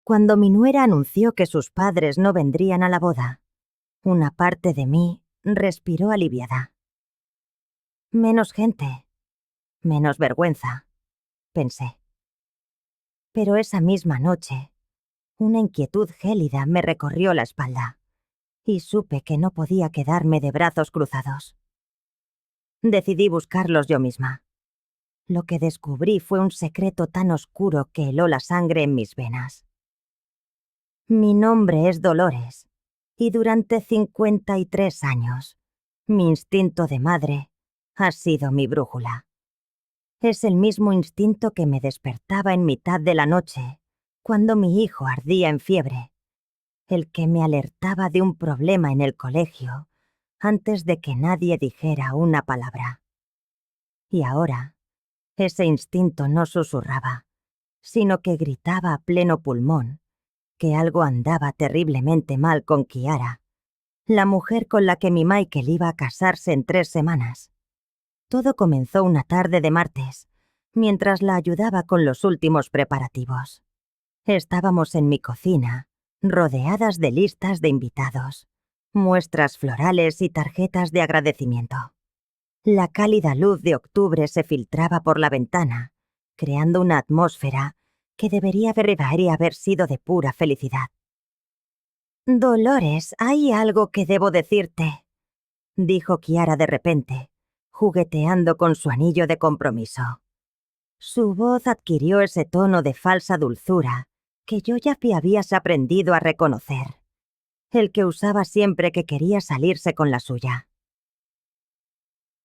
Cuando mi nuera anunció que sus padres no vendrían a la boda, una parte de mí respiró aliviada. Menos gente, menos vergüenza, pensé. Pero esa misma noche, una inquietud gélida me recorrió la espalda y supe que no podía quedarme de brazos cruzados. Decidí buscarlos yo misma. Lo que descubrí fue un secreto tan oscuro que heló la sangre en mis venas. Mi nombre es Dolores, y durante 53 años, mi instinto de madre ha sido mi brújula. Es el mismo instinto que me despertaba en mitad de la noche, cuando mi hijo ardía en fiebre, el que me alertaba de un problema en el colegio antes de que nadie dijera una palabra. Y ahora, ese instinto no susurraba, sino que gritaba a pleno pulmón que algo andaba terriblemente mal con Kiara, la mujer con la que mi Michael iba a casarse en 3 semanas. Todo comenzó una tarde de martes, mientras la ayudaba con los últimos preparativos. Estábamos en mi cocina, rodeadas de listas de invitados, muestras florales y tarjetas de agradecimiento. La cálida luz de octubre se filtraba por la ventana, creando una atmósfera que debería haber sido de pura felicidad. «Dolores, hay algo que debo decirte», dijo Kiara de repente, jugueteando con su anillo de compromiso. Su voz adquirió ese tono de falsa dulzura que yo ya habías aprendido a reconocer, el que usaba siempre que quería salirse con la suya.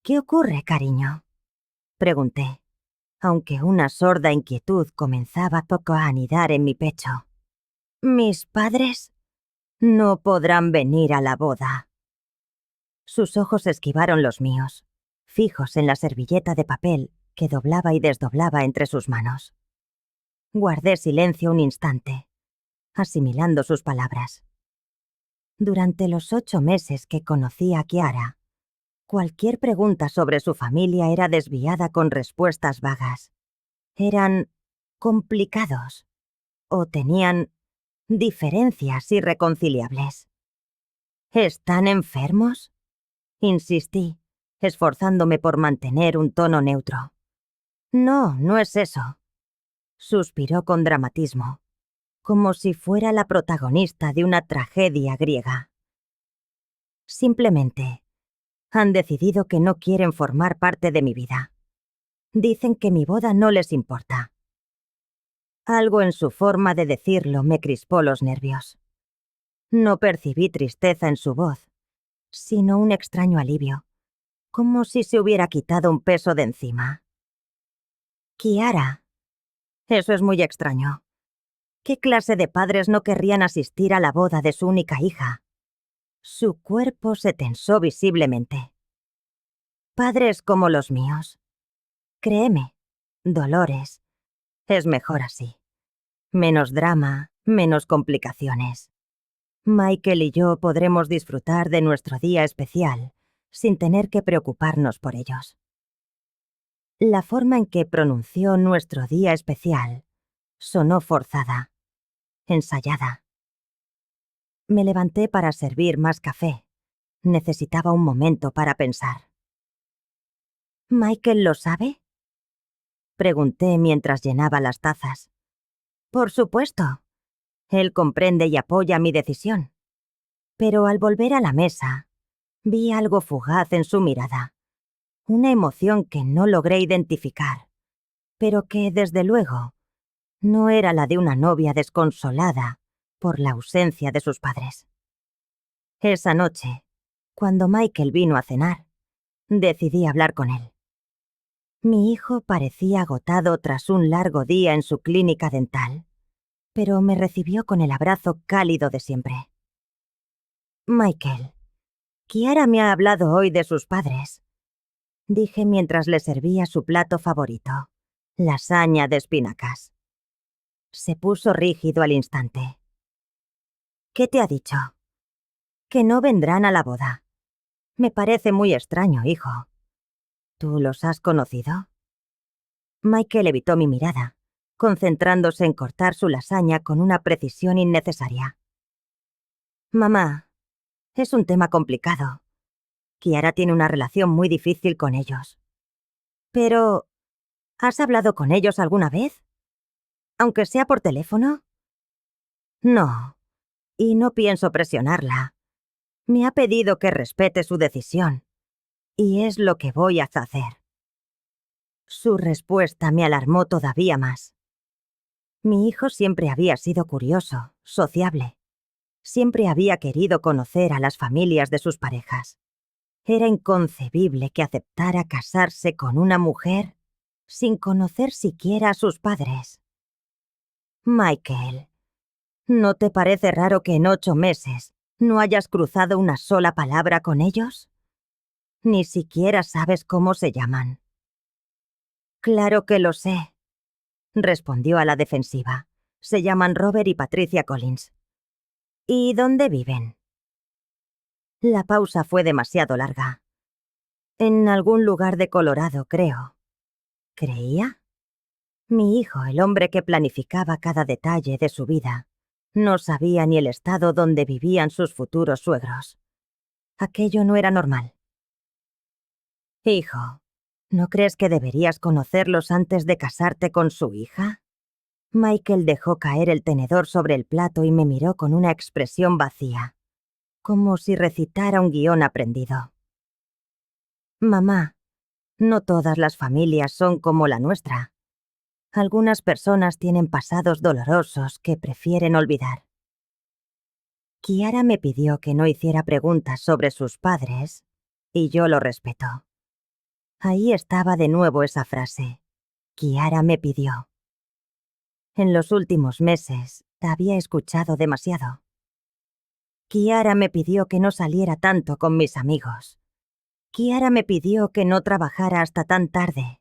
«¿Qué ocurre, cariño?», pregunté, aunque una sorda inquietud comenzaba poco a anidar en mi pecho. «Mis padres no podrán venir a la boda». Sus ojos esquivaron los míos, fijos en la servilleta de papel que doblaba y desdoblaba entre sus manos. Guardé silencio un instante, asimilando sus palabras. Durante los 8 meses que conocí a Kiara, cualquier pregunta sobre su familia era desviada con respuestas vagas. Eran complicados o tenían diferencias irreconciliables. ¿Están enfermos?, insistí, esforzándome por mantener un tono neutro. «No, no es eso», suspiró con dramatismo, como si fuera la protagonista de una tragedia griega. «Simplemente han decidido que no quieren formar parte de mi vida. Dicen que mi boda no les importa». Algo en su forma de decirlo me crispó los nervios. No percibí tristeza en su voz, sino un extraño alivio, como si se hubiera quitado un peso de encima. «Kiara, eso es muy extraño. ¿Qué clase de padres no querrían asistir a la boda de su única hija?». Su cuerpo se tensó visiblemente. «Padres como los míos. Créeme, Dolores, es mejor así. Menos drama, menos complicaciones. Michael y yo podremos disfrutar de nuestro día especial sin tener que preocuparnos por ellos». La forma en que pronunció nuestro día especial sonó forzada, ensayada. Me levanté para servir más café. Necesitaba un momento para pensar. «¿Michael lo sabe?», pregunté mientras llenaba las tazas. «Por supuesto. Él comprende y apoya mi decisión». Pero al volver a la mesa, vi algo fugaz en su mirada. Una emoción que no logré identificar, pero que, desde luego, no era la de una novia desconsolada por la ausencia de sus padres. Esa noche, cuando Michael vino a cenar, decidí hablar con él. Mi hijo parecía agotado tras un largo día en su clínica dental, pero me recibió con el abrazo cálido de siempre. «Michael, Kiara me ha hablado hoy de sus padres», dije mientras le servía su plato favorito, lasaña de espinacas. Se puso rígido al instante. «¿Qué te ha dicho?». «Que no vendrán a la boda. Me parece muy extraño, hijo. ¿Tú los has conocido?». Michael evitó mi mirada, concentrándose en cortar su lasaña con una precisión innecesaria. Mamá, es un tema complicado. Kiara tiene una relación muy difícil con ellos. Pero, ¿has hablado con ellos alguna vez? ¿Aunque sea por teléfono? No, y no pienso presionarla. Me ha pedido que respete su decisión, y es lo que voy a hacer. Su respuesta me alarmó todavía más. Mi hijo siempre había sido curioso, sociable. Siempre había querido conocer a las familias de sus parejas. Era inconcebible que aceptara casarse con una mujer sin conocer siquiera a sus padres. Michael, ¿no te parece raro que en 8 meses no hayas cruzado una sola palabra con ellos? Ni siquiera sabes cómo se llaman. Claro que lo sé, respondió a la defensiva. Se llaman Robert y Patricia Collins. ¿Y dónde viven? La pausa fue demasiado larga. En algún lugar de Colorado, creo. ¿Creía? Mi hijo, el hombre que planificaba cada detalle de su vida, no sabía ni el estado donde vivían sus futuros suegros. Aquello no era normal. Hijo, ¿no crees que deberías conocerlos antes de casarte con su hija? Michael dejó caer el tenedor sobre el plato y me miró con una expresión vacía, como si recitara un guión aprendido. Mamá, no todas las familias son como la nuestra. Algunas personas tienen pasados dolorosos que prefieren olvidar. Kiara me pidió que no hiciera preguntas sobre sus padres, y yo lo respeto. Ahí estaba de nuevo esa frase. Kiara me pidió. En los últimos meses, la había escuchado demasiado. Kiara me pidió que no saliera tanto con mis amigos. Kiara me pidió que no trabajara hasta tan tarde.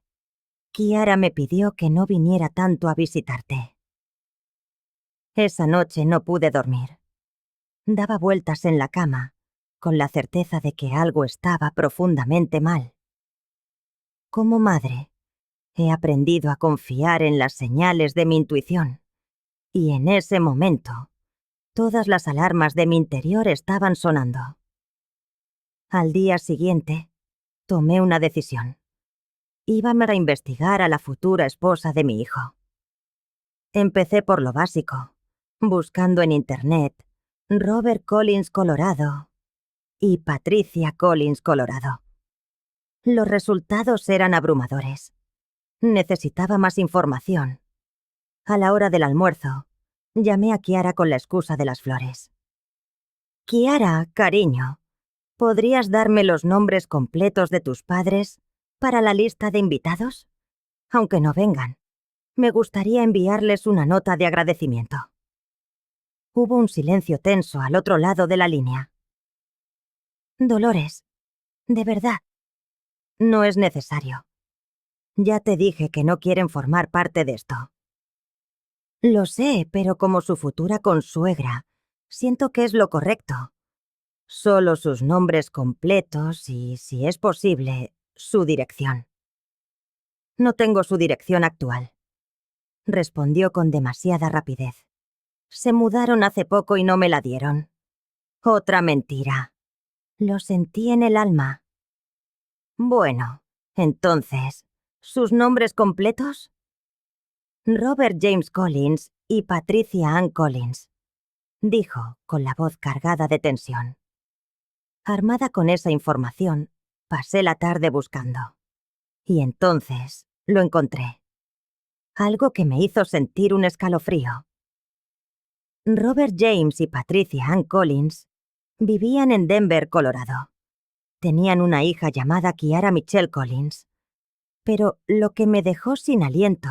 Kiara me pidió que no viniera tanto a visitarte. Esa noche no pude dormir. Daba vueltas en la cama, con la certeza de que algo estaba profundamente mal. Como madre, he aprendido a confiar en las señales de mi intuición, y en ese momento, todas las alarmas de mi interior estaban sonando. Al día siguiente, tomé una decisión. Iba a investigar a la futura esposa de mi hijo. Empecé por lo básico, buscando en Internet Robert Collins Colorado y Patricia Collins Colorado. Los resultados eran abrumadores. Necesitaba más información. A la hora del almuerzo, llamé a Kiara con la excusa de las flores. Kiara, cariño, ¿podrías darme los nombres completos de tus padres para la lista de invitados? Aunque no vengan, me gustaría enviarles una nota de agradecimiento. Hubo un silencio tenso al otro lado de la línea. Dolores, de verdad, no es necesario. Ya te dije que no quieren formar parte de esto. Lo sé, pero como su futura consuegra, siento que es lo correcto. Solo sus nombres completos y, si es posible, su dirección. No tengo su dirección actual, respondió con demasiada rapidez. Se mudaron hace poco y no me la dieron. Otra mentira. Lo sentí en el alma. Bueno, entonces, ¿sus nombres completos? Robert James Collins y Patricia Ann Collins, dijo con la voz cargada de tensión. Armada con esa información, pasé la tarde buscando. Y entonces lo encontré. Algo que me hizo sentir un escalofrío. Robert James y Patricia Ann Collins vivían en Denver, Colorado. Tenían una hija llamada Kiara Michelle Collins. Pero lo que me dejó sin aliento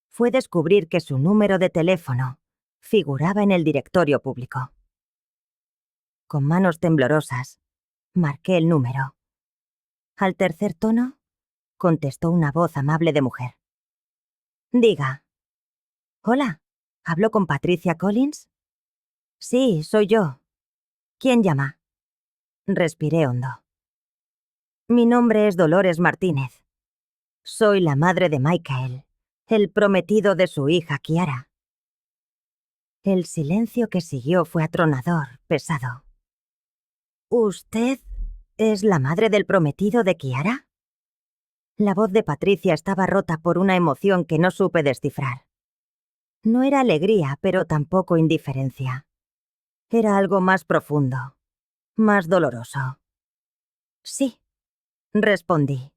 fue descubrir que su número de teléfono figuraba en el directorio público. Con manos temblorosas, marqué el número. Al tercer tono, contestó una voz amable de mujer. Diga. Hola, ¿hablo con Patricia Collins? Sí, soy yo. ¿Quién llama? Respiré hondo. Mi nombre es Dolores Martínez. Soy la madre de Michael, El prometido de su hija Kiara. El silencio que siguió fue atronador, pesado. ¿Usted es la madre del prometido de Kiara? La voz de Patricia estaba rota por una emoción que no supe descifrar. No era alegría, pero tampoco indiferencia. Era algo más profundo, más doloroso. Sí, respondí,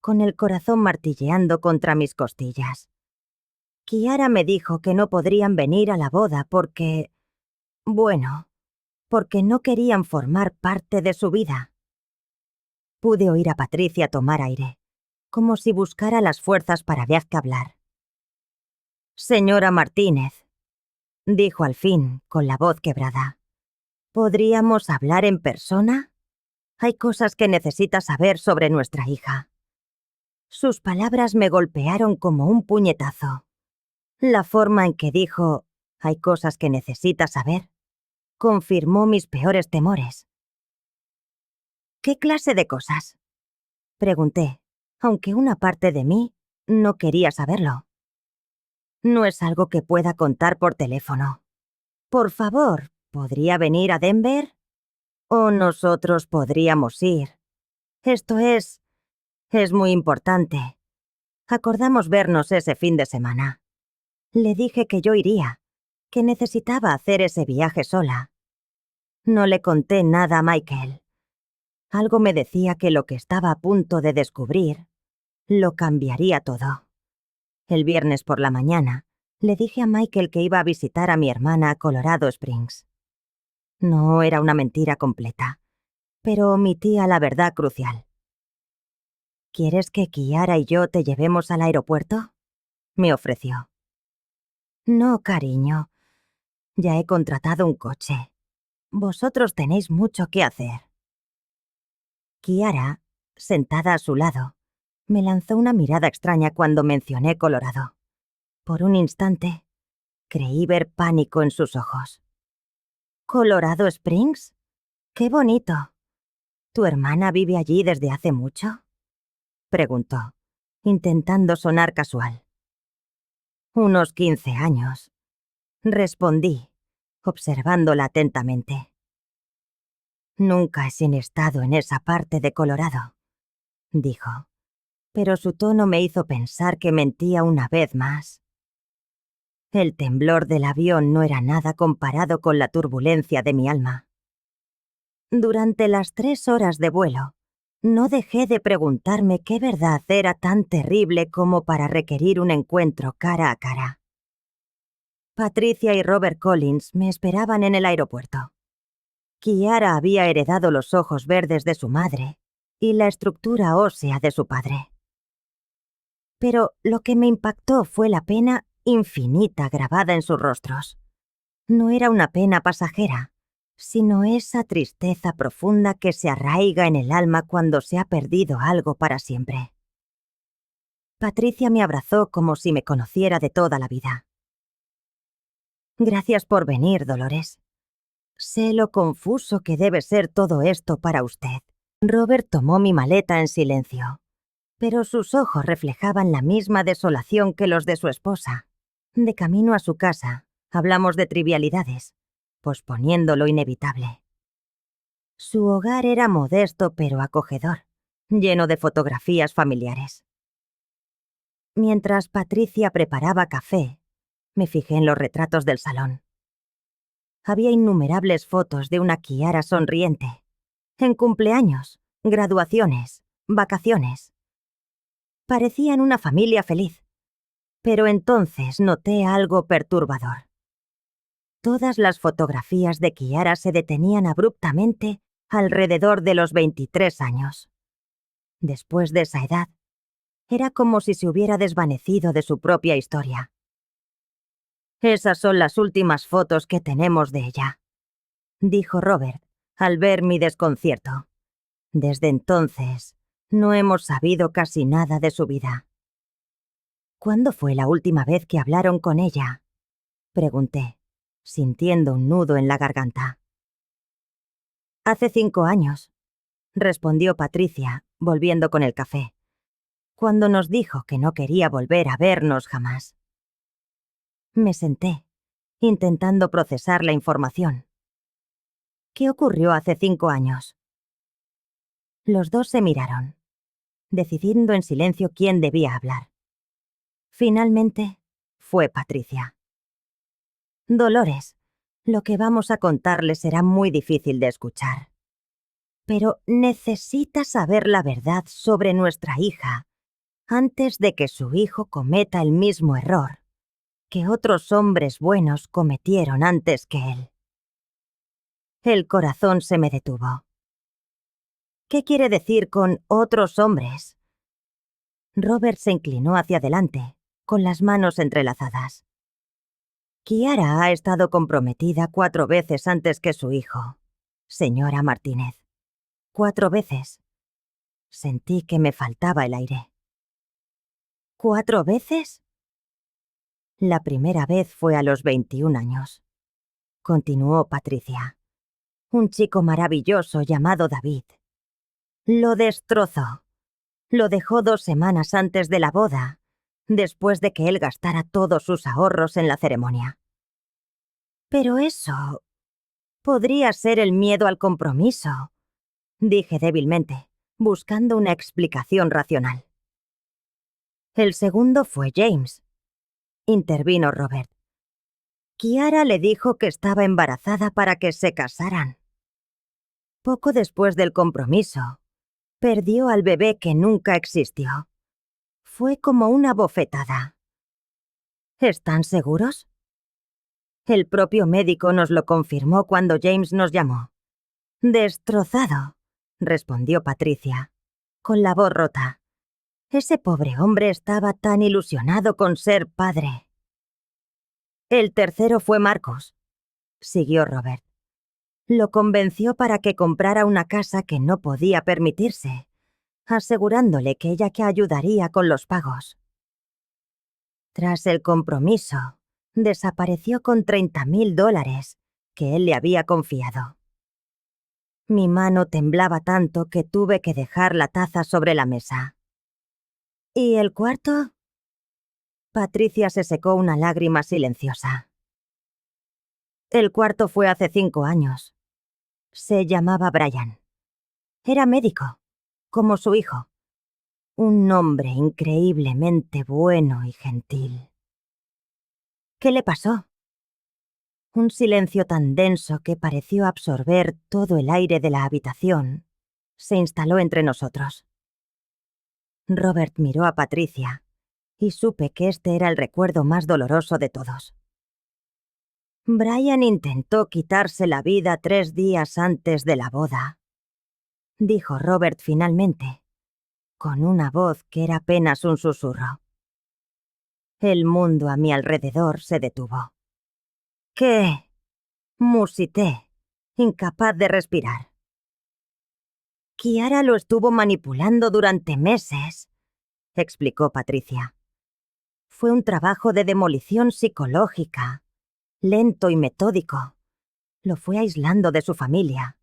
con el corazón martilleando contra mis costillas. Kiara me dijo que no podrían venir a la boda porque... bueno, porque no querían formar parte de su vida. Pude oír a Patricia tomar aire, como si buscara las fuerzas para ver qué hablar. Señora Martínez, dijo al fin, con la voz quebrada, ¿podríamos hablar en persona? Hay cosas que necesita saber sobre nuestra hija. Sus palabras me golpearon como un puñetazo. La forma en que dijo, hay cosas que necesita saber, confirmó mis peores temores. ¿Qué clase de cosas? Pregunté, aunque una parte de mí no quería saberlo. No es algo que pueda contar por teléfono. Por favor, ¿podría venir a Denver? ¿O nosotros podríamos ir? Esto es muy importante. Acordamos vernos ese fin de semana. Le dije que yo iría, que necesitaba hacer ese viaje sola. No le conté nada a Michael. Algo me decía que lo que estaba a punto de descubrir lo cambiaría todo. El viernes por la mañana, le dije a Michael que iba a visitar a mi hermana a Colorado Springs. No era una mentira completa, pero omitía la verdad crucial. ¿Quieres que Kiara y yo te llevemos al aeropuerto? Me ofreció. No, cariño. Ya he contratado un coche. Vosotros tenéis mucho que hacer. Kiara, sentada a su lado, me lanzó una mirada extraña cuando mencioné Colorado. Por un instante, creí ver pánico en sus ojos. ¿Colorado Springs? ¡Qué bonito! ¿Tu hermana vive allí desde hace mucho? Preguntó, intentando sonar casual. Unos 15 años. Respondí, observándola atentamente. Nunca he estado en esa parte de Colorado, dijo, pero su tono me hizo pensar que mentía una vez más. El temblor del avión no era nada comparado con la turbulencia de mi alma. Durante las 3 horas de vuelo, no dejé de preguntarme qué verdad era tan terrible como para requerir un encuentro cara a cara. Patricia y Robert Collins me esperaban en el aeropuerto. Kiara había heredado los ojos verdes de su madre y la estructura ósea de su padre. Pero lo que me impactó fue la pena infinita grabada en sus rostros. No era una pena pasajera, sino esa tristeza profunda que se arraiga en el alma cuando se ha perdido algo para siempre. Patricia me abrazó como si me conociera de toda la vida. Gracias por venir, Dolores. Sé lo confuso que debe ser todo esto para usted. Robert tomó mi maleta en silencio, pero sus ojos reflejaban la misma desolación que los de su esposa. De camino a su casa, hablamos de trivialidades, posponiendo lo inevitable. Su hogar era modesto pero acogedor, lleno de fotografías familiares. Mientras Patricia preparaba café, me fijé en los retratos del salón. Había innumerables fotos de una Kiara sonriente, en cumpleaños, graduaciones, vacaciones. Parecían una familia feliz, pero entonces noté algo perturbador. Todas las fotografías de Kiara se detenían abruptamente alrededor de los 23 años. Después de esa edad, era como si se hubiera desvanecido de su propia historia. Esas son las últimas fotos que tenemos de ella, dijo Robert, al ver mi desconcierto. Desde entonces, no hemos sabido casi nada de su vida. ¿Cuándo fue la última vez que hablaron con ella? Pregunté, sintiendo un nudo en la garganta. Hace 5 años, respondió Patricia, volviendo con el café. cuando nos dijo que no quería volver a vernos jamás. Me senté, intentando procesar la información. ¿Qué ocurrió hace 5 años? Los dos se miraron, decidiendo en silencio quién debía hablar. Finalmente, fue Patricia. Dolores, lo que vamos a contarle será muy difícil de escuchar. Pero necesita saber la verdad sobre nuestra hija antes de que su hijo cometa el mismo error que otros hombres buenos cometieron antes que él. El corazón se me detuvo. ¿Qué quiere decir con otros hombres? Robert se inclinó hacia adelante, con las manos entrelazadas. Kiara ha estado comprometida 4 veces antes que su hijo, señora Martínez. 4 veces. Sentí que me faltaba el aire. ¿4 veces? La primera vez fue a los 21 años. Continuó Patricia. Un chico maravilloso llamado David. Lo destrozó. Lo dejó 2 semanas antes de la boda, después de que él gastara todos sus ahorros en la ceremonia. Pero eso podría ser el miedo al compromiso, dije débilmente, buscando una explicación racional. El segundo fue James, intervino Robert. Kiara le dijo que estaba embarazada para que se casaran. Poco después del compromiso, perdió al bebé que nunca existió. Fue como una bofetada. ¿Están seguros? El propio médico nos lo confirmó cuando James nos llamó. Destrozado, respondió Patricia, con la voz rota. Ese pobre hombre estaba tan ilusionado con ser padre. El tercero fue Marcos, siguió Robert. Lo convenció para que comprara una casa que no podía permitirse, asegurándole que ella que ayudaría con los pagos. Tras el compromiso, desapareció con $30,000 que él le había confiado. Mi mano temblaba tanto que tuve que dejar la taza sobre la mesa. ¿Y el cuarto? Patricia se secó una lágrima silenciosa. El cuarto fue hace 5 años. Se llamaba Brian. Era médico, como su hijo. Un hombre increíblemente bueno y gentil. ¿Qué le pasó? Un silencio tan denso que pareció absorber todo el aire de la habitación se instaló entre nosotros. Robert miró a Patricia y supe que este era el recuerdo más doloroso de todos. Brian intentó quitarse la vida 3 días antes de la boda, dijo Robert finalmente, con una voz que era apenas un susurro. El mundo a mi alrededor se detuvo. ¿Qué? Musité, incapaz de respirar. Kiara lo estuvo manipulando durante meses, explicó Patricia. Fue un trabajo de demolición psicológica, lento y metódico. Lo fue aislando de su familia,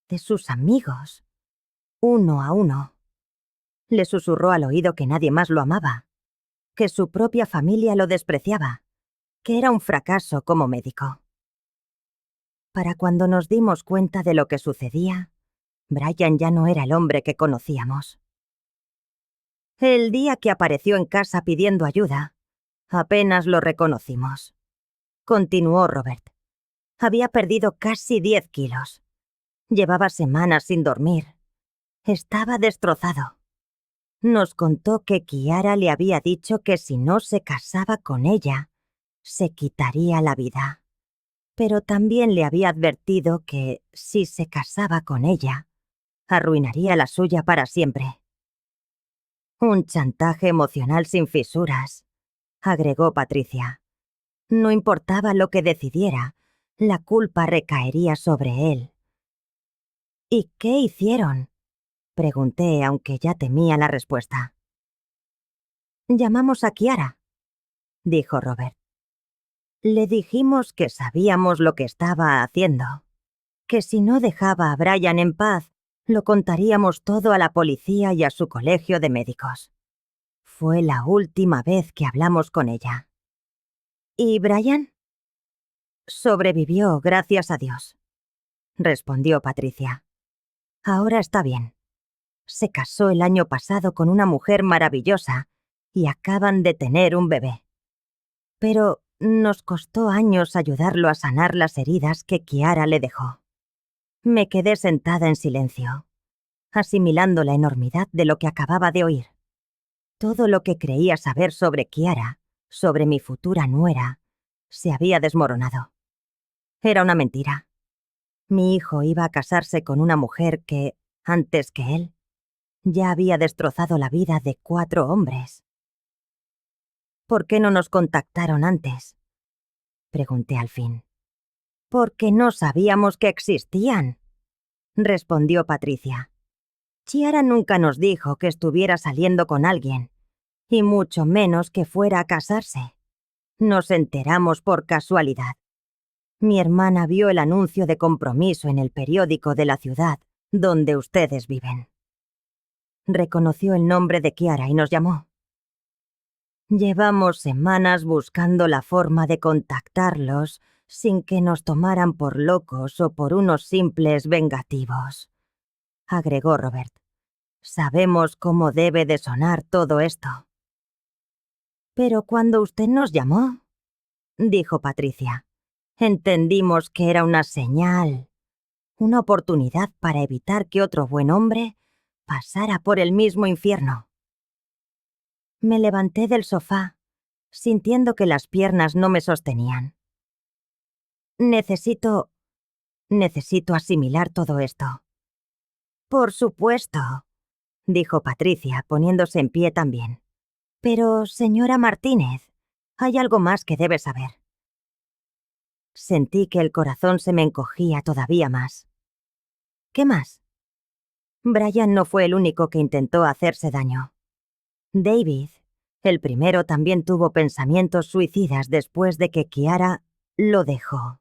de sus amigos, uno a uno. Le susurró al oído que nadie más lo amaba, que su propia familia lo despreciaba, que era un fracaso como médico. Para cuando nos dimos cuenta de lo que sucedía, Brian ya no era el hombre que conocíamos. El día que apareció en casa pidiendo ayuda, apenas lo reconocimos. Continuó Robert. Había perdido casi 10 kilos. Llevaba semanas sin dormir. Estaba destrozado. Nos contó que Kiara le había dicho que si no se casaba con ella, se quitaría la vida. Pero también le había advertido que, si se casaba con ella, arruinaría la suya para siempre. Un chantaje emocional sin fisuras, agregó Patricia. No importaba lo que decidiera, la culpa recaería sobre él. ¿Y qué hicieron? Pregunté, aunque ya temía la respuesta. Llamamos a Kiara, dijo Robert. Le dijimos que sabíamos lo que estaba haciendo, que si no dejaba a Brian en paz, lo contaríamos todo a la policía y a su colegio de médicos. Fue la última vez que hablamos con ella. ¿Y Brian? Sobrevivió, gracias a Dios, respondió Patricia. Ahora está bien. Se casó el año pasado con una mujer maravillosa y acaban de tener un bebé. Pero nos costó años ayudarlo a sanar las heridas que Kiara le dejó. Me quedé sentada en silencio, asimilando la enormidad de lo que acababa de oír. Todo lo que creía saber sobre Kiara, sobre mi futura nuera, se había desmoronado. Era una mentira. Mi hijo iba a casarse con una mujer que, antes que él, ya había destrozado la vida de 4 hombres. ¿Por qué no nos contactaron antes?, pregunté al fin. Porque no sabíamos que existían, respondió Patricia. Chiara nunca nos dijo que estuviera saliendo con alguien, y mucho menos que fuera a casarse. Nos enteramos por casualidad. Mi hermana vio el anuncio de compromiso en el periódico de la ciudad donde ustedes viven. Reconoció el nombre de Kiara y nos llamó. Llevamos semanas buscando la forma de contactarlos sin que nos tomaran por locos o por unos simples vengativos, agregó Robert. Sabemos cómo debe de sonar todo esto. Pero cuando usted nos llamó, dijo Patricia, entendimos que era una señal, una oportunidad para evitar que otro buen hombre pasara por el mismo infierno. Me levanté del sofá, sintiendo que las piernas no me sostenían. Necesito asimilar todo esto. Por supuesto, dijo Patricia, poniéndose en pie también. Pero, señora Martínez, hay algo más que debe saber. Sentí que el corazón se me encogía todavía más. ¿Qué más? Brian no fue el único que intentó hacerse daño. David, el primero, también tuvo pensamientos suicidas después de que Kiara lo dejó.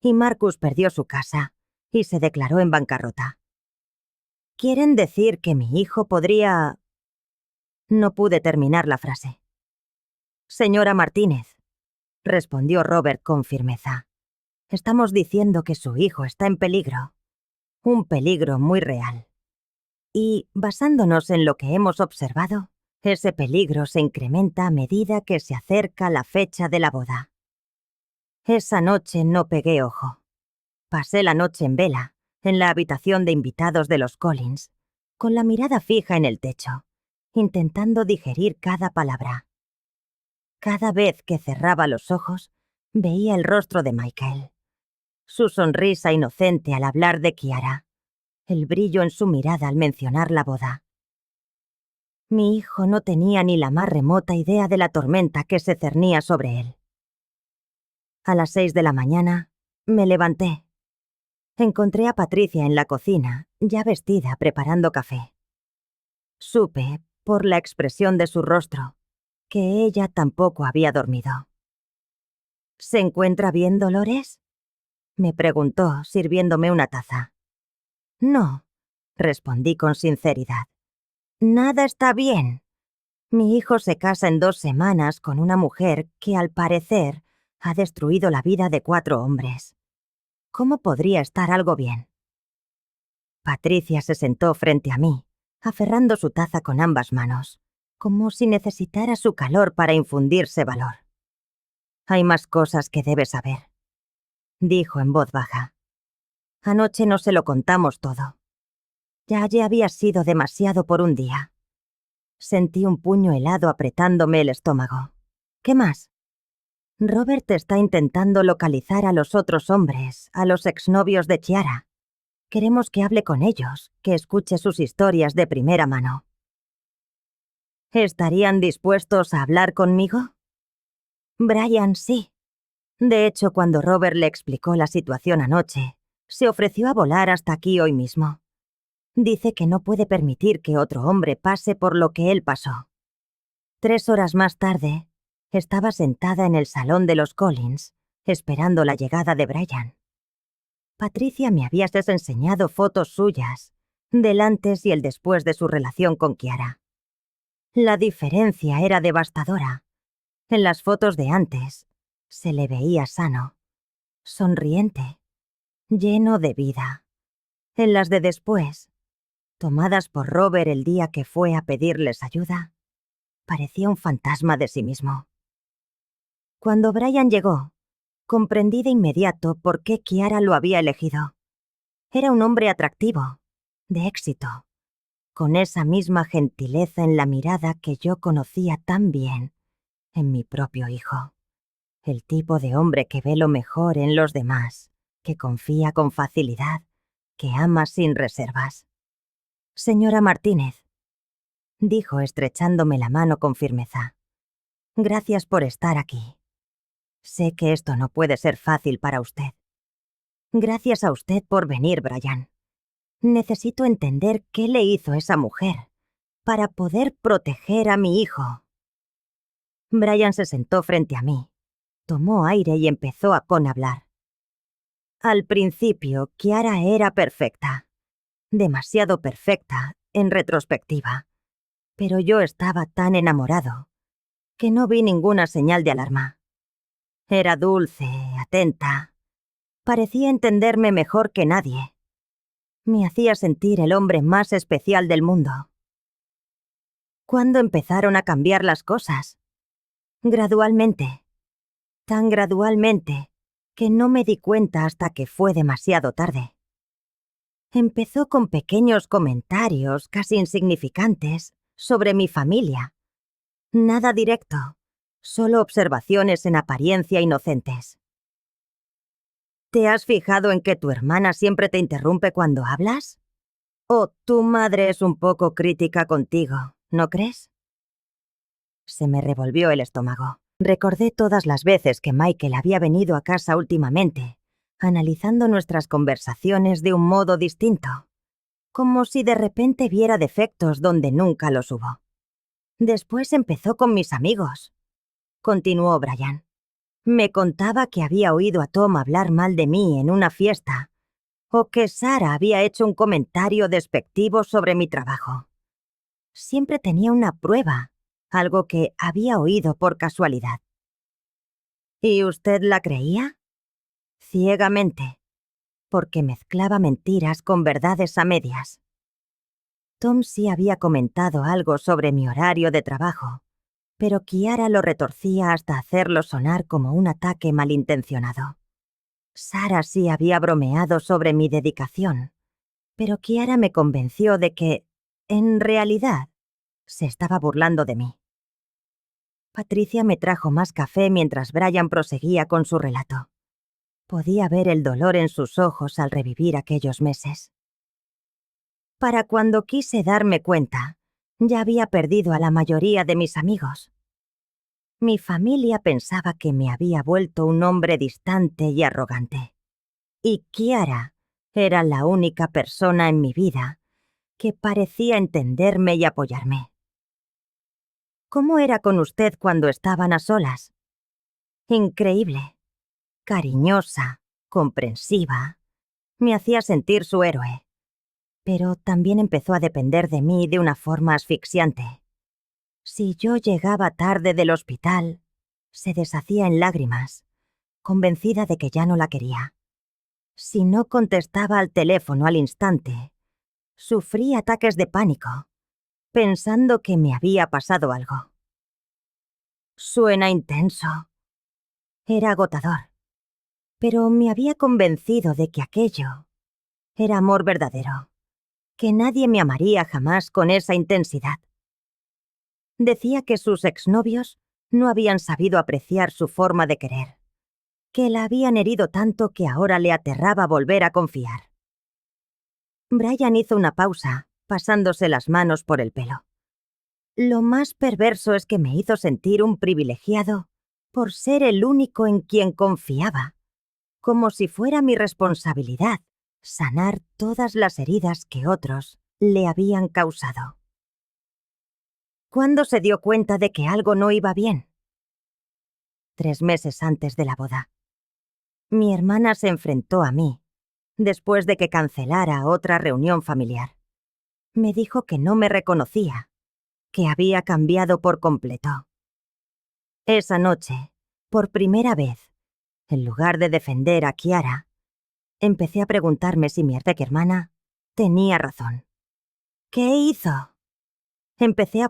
Y Marcus perdió su casa y se declaró en bancarrota. ¿Quieren decir que mi hijo podría...? No pude terminar la frase. Señora Martínez, respondió Robert con firmeza. Estamos diciendo que su hijo está en peligro. Un peligro muy real. Y, basándonos en lo que hemos observado, ese peligro se incrementa a medida que se acerca la fecha de la boda. Esa noche no pegué ojo. Pasé la noche en vela, en la habitación de invitados de los Collins, con la mirada fija en el techo, intentando digerir cada palabra. Cada vez que cerraba los ojos, veía el rostro de Michael. Su sonrisa inocente al hablar de Kiara, el brillo en su mirada al mencionar la boda. Mi hijo no tenía ni la más remota idea de la tormenta que se cernía sobre él. A las 6 de la mañana, me levanté. Encontré a Patricia en la cocina, ya vestida, preparando café. Supe, por la expresión de su rostro, que ella tampoco había dormido. ¿Se encuentra bien, Dolores?, me preguntó, sirviéndome una taza. No, respondí con sinceridad. Nada está bien. Mi hijo se casa en 2 semanas con una mujer que, al parecer, ha destruido la vida de 4 hombres. ¿Cómo podría estar algo bien? Patricia se sentó frente a mí, aferrando su taza con ambas manos, como si necesitara su calor para infundirse valor. Hay más cosas que debes saber, dijo en voz baja. Anoche no se lo contamos todo. Ya había sido demasiado por un día. Sentí un puño helado apretándome el estómago. ¿Qué más? Robert está intentando localizar a los otros hombres, a los exnovios de Chiara. Queremos que hable con ellos, que escuche sus historias de primera mano. ¿Estarían dispuestos a hablar conmigo? Brian, sí. De hecho, cuando Robert le explicó la situación anoche, se ofreció a volar hasta aquí hoy mismo. Dice que no puede permitir que otro hombre pase por lo que él pasó. 3 horas más tarde, estaba sentada en el salón de los Collins, esperando la llegada de Brian. Patricia me había enseñado fotos suyas, del antes y el después de su relación con Kiara. La diferencia era devastadora. En las fotos de antes, se le veía sano, sonriente, lleno de vida. En las de después, tomadas por Robert el día que fue a pedirles ayuda, parecía un fantasma de sí mismo. Cuando Brian llegó, comprendí de inmediato por qué Kiara lo había elegido. Era un hombre atractivo, de éxito, con esa misma gentileza en la mirada que yo conocía tan bien en mi propio hijo. El tipo de hombre que ve lo mejor en los demás, que confía con facilidad, que ama sin reservas. Señora Martínez, dijo estrechándome la mano con firmeza. Gracias por estar aquí. Sé que esto no puede ser fácil para usted. Gracias a usted por venir, Brian. Necesito entender qué le hizo esa mujer para poder proteger a mi hijo. Brian se sentó frente a mí, tomó aire y empezó a hablar. Al principio, Kiara era perfecta. Demasiado perfecta, en retrospectiva. Pero yo estaba tan enamorado que no vi ninguna señal de alarma. Era dulce, atenta. Parecía entenderme mejor que nadie. Me hacía sentir el hombre más especial del mundo. ¿Cuándo empezaron a cambiar las cosas? Gradualmente. Tan gradualmente que no me di cuenta hasta que fue demasiado tarde. Empezó con pequeños comentarios casi insignificantes sobre mi familia. Nada directo, solo observaciones en apariencia inocentes. ¿Te has fijado en que tu hermana siempre te interrumpe cuando hablas? ¿O tu madre es un poco crítica contigo, no crees? Se me revolvió el estómago. Recordé todas las veces que Michael había venido a casa últimamente, analizando nuestras conversaciones de un modo distinto, como si de repente viera defectos donde nunca los hubo. Después empezó con mis amigos, continuó Brian. Me contaba que había oído a Tom hablar mal de mí en una fiesta, o que Sarah había hecho un comentario despectivo sobre mi trabajo. Siempre tenía una prueba, algo que había oído por casualidad. ¿Y usted la creía? Ciegamente, porque mezclaba mentiras con verdades a medias. Tom sí había comentado algo sobre mi horario de trabajo, pero Kiara lo retorcía hasta hacerlo sonar como un ataque malintencionado. Sarah sí había bromeado sobre mi dedicación, pero Kiara me convenció de que, en realidad, se estaba burlando de mí. Patricia me trajo más café mientras Brian proseguía con su relato. Podía ver el dolor en sus ojos al revivir aquellos meses. Para cuando quise darme cuenta, ya había perdido a la mayoría de mis amigos. Mi familia pensaba que me había vuelto un hombre distante y arrogante. Y Kiara era la única persona en mi vida que parecía entenderme y apoyarme. ¿Cómo era con usted cuando estaban a solas? Increíble. Cariñosa, comprensiva. Me hacía sentir su héroe. Pero también empezó a depender de mí de una forma asfixiante. Si yo llegaba tarde del hospital, se deshacía en lágrimas, convencida de que ya no la quería. Si no contestaba al teléfono al instante, sufrí ataques de pánico, pensando que me había pasado algo. Suena intenso. Era agotador. Pero me había convencido de que aquello era amor verdadero, que nadie me amaría jamás con esa intensidad. Decía que sus exnovios no habían sabido apreciar su forma de querer, que la habían herido tanto que ahora le aterraba volver a confiar. Brian hizo una pausa, pasándose las manos por el pelo. Lo más perverso es que me hizo sentir un privilegiado por ser el único en quien confiaba, como si fuera mi responsabilidad sanar todas las heridas que otros le habían causado. ¿Cuándo se dio cuenta de que algo no iba bien? 3 meses antes de la boda. Mi hermana se enfrentó a mí, después de que cancelara otra reunión familiar. Me dijo que no me reconocía, que había cambiado por completo. Esa noche, por primera vez, en lugar de defender a Chiara, empecé a preguntarme si mi hermana tenía razón. ¿Qué hizo? Empecé a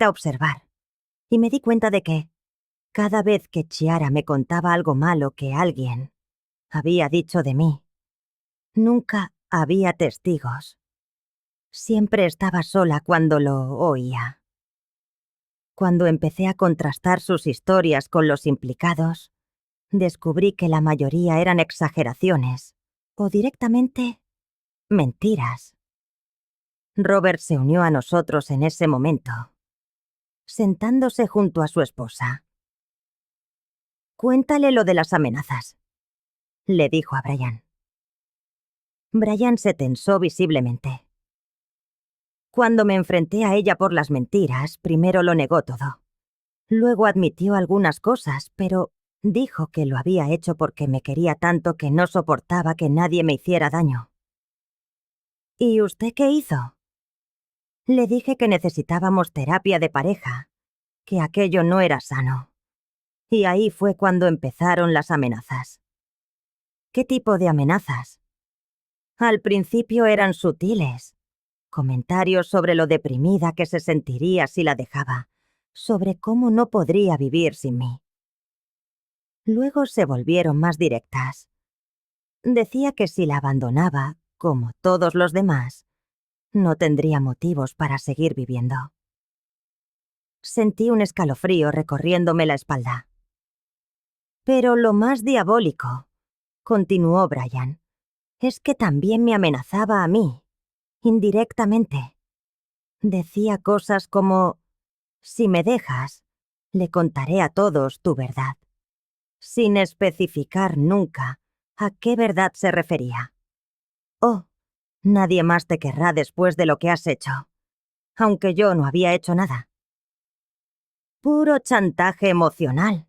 observar, y me di cuenta de que, cada vez que Chiara me contaba algo malo que alguien había dicho de mí, nunca había testigos. Siempre estaba sola cuando lo oía. Cuando empecé a contrastar sus historias con los implicados, descubrí que la mayoría eran exageraciones o directamente mentiras. Robert se unió a nosotros en ese momento, sentándose junto a su esposa. «Cuéntale lo de las amenazas», le dijo a Brian. Brian se tensó visiblemente. Cuando me enfrenté a ella por las mentiras, primero lo negó todo. Luego admitió algunas cosas, pero dijo que lo había hecho porque me quería tanto que no soportaba que nadie me hiciera daño. ¿Y usted qué hizo? Le dije que necesitábamos terapia de pareja, que aquello no era sano. Y ahí fue cuando empezaron las amenazas. ¿Qué tipo de amenazas? Al principio eran sutiles. Comentarios sobre lo deprimida que se sentiría si la dejaba, sobre cómo no podría vivir sin mí. Luego se volvieron más directas. Decía que si la abandonaba, como todos los demás, no tendría motivos para seguir viviendo. Sentí un escalofrío recorriéndome la espalda. Pero lo más diabólico, continuó Brian, es que también me amenazaba a mí, indirectamente. Decía cosas como: «Si me dejas, le contaré a todos tu verdad», sin especificar nunca a qué verdad se refería. «Oh, nadie más te querrá después de lo que has hecho», aunque yo no había hecho nada. «Puro chantaje emocional»,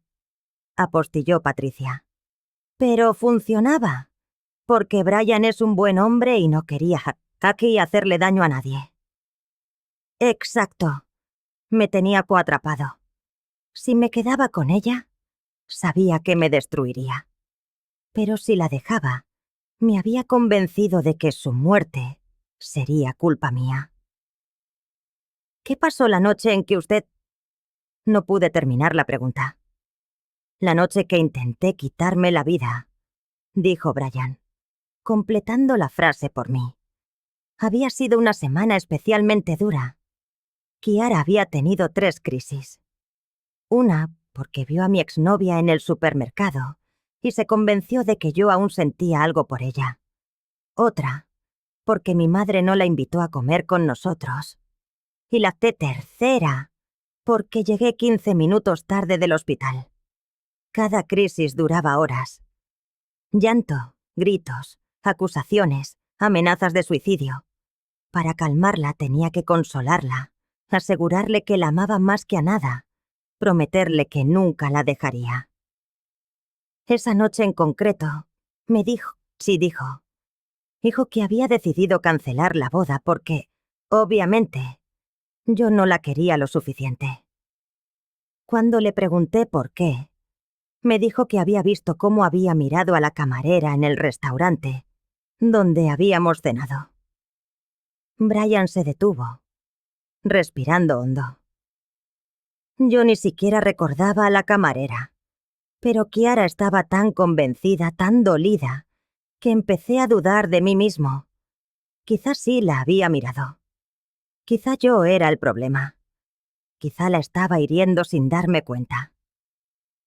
apostilló Patricia. «Pero funcionaba, porque Brian es un buen hombre y no quería aquí hacerle daño a nadie». «Exacto. Me tenía coatrapado. Si me quedaba con ella, sabía que me destruiría. Pero si la dejaba, me había convencido de que su muerte sería culpa mía». «¿Qué pasó la noche en que usted...?» No pude terminar la pregunta. «La noche que intenté quitarme la vida», dijo Brian, completando la frase por mí. «Había sido una semana especialmente dura. Chiara había tenido 3 crisis. Una, porque vio a mi exnovia en el supermercado y se convenció de que yo aún sentía algo por ella. Otra, porque mi madre no la invitó a comer con nosotros. Y la tercera, porque llegué 15 minutos tarde del hospital. Cada crisis duraba horas. Llanto, gritos, acusaciones, amenazas de suicidio. Para calmarla tenía que consolarla, asegurarle que la amaba más que a nada, prometerle que nunca la dejaría. Esa noche en concreto, me dijo, dijo que había decidido cancelar la boda porque, obviamente, yo no la quería lo suficiente. Cuando le pregunté por qué, me dijo que había visto cómo había mirado a la camarera en el restaurante donde habíamos cenado. Brian se detuvo, respirando hondo. Yo ni siquiera recordaba a la camarera, pero Chiara estaba tan convencida, tan dolida, que empecé a dudar de mí mismo. Quizá sí la había mirado. Quizá yo era el problema. Quizá la estaba hiriendo sin darme cuenta.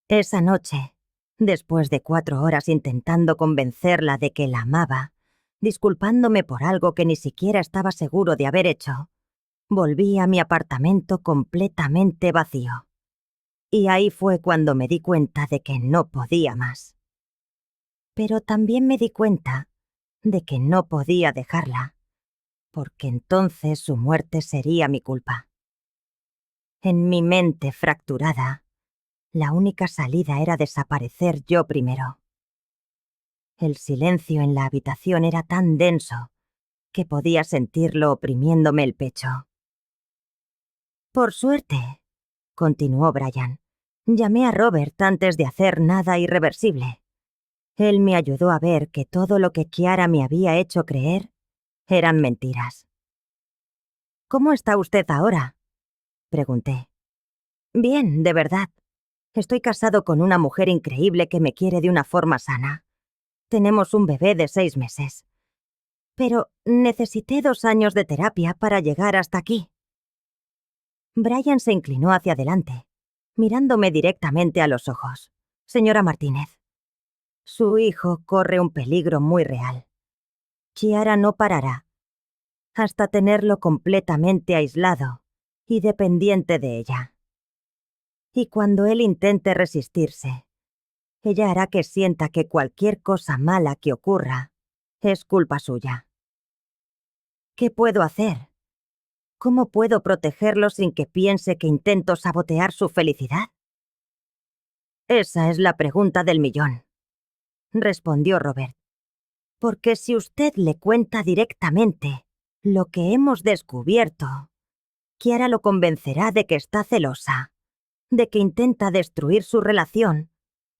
Esa noche, después de 4 horas intentando convencerla de que la amaba, disculpándome por algo que ni siquiera estaba seguro de haber hecho, volví a mi apartamento completamente vacío. Y ahí fue cuando me di cuenta de que no podía más. Pero también me di cuenta de que no podía dejarla, porque entonces su muerte sería mi culpa. En mi mente fracturada, la única salida era desaparecer yo primero. El silencio en la habitación era tan denso que podía sentirlo oprimiéndome el pecho. Por suerte, continuó Brian, llamé a Robert antes de hacer nada irreversible. Él me ayudó a ver que todo lo que Kiara me había hecho creer eran mentiras. ¿Cómo está usted ahora?, pregunté. Bien, de verdad. Estoy casado con una mujer increíble que me quiere de una forma sana. Tenemos un bebé de 6 meses. Pero necesité 2 años de terapia para llegar hasta aquí. Brian se inclinó hacia adelante, mirándome directamente a los ojos. Señora Martínez, su hijo corre un peligro muy real. Kiara no parará hasta tenerlo completamente aislado y dependiente de ella. Y cuando él intente resistirse, ella hará que sienta que cualquier cosa mala que ocurra es culpa suya. ¿Qué puedo hacer? ¿Cómo puedo protegerlo sin que piense que intento sabotear su felicidad? Esa es la pregunta del millón, respondió Robert. Porque si usted le cuenta directamente lo que hemos descubierto, Kiara lo convencerá de que está celosa, de que intenta destruir su relación,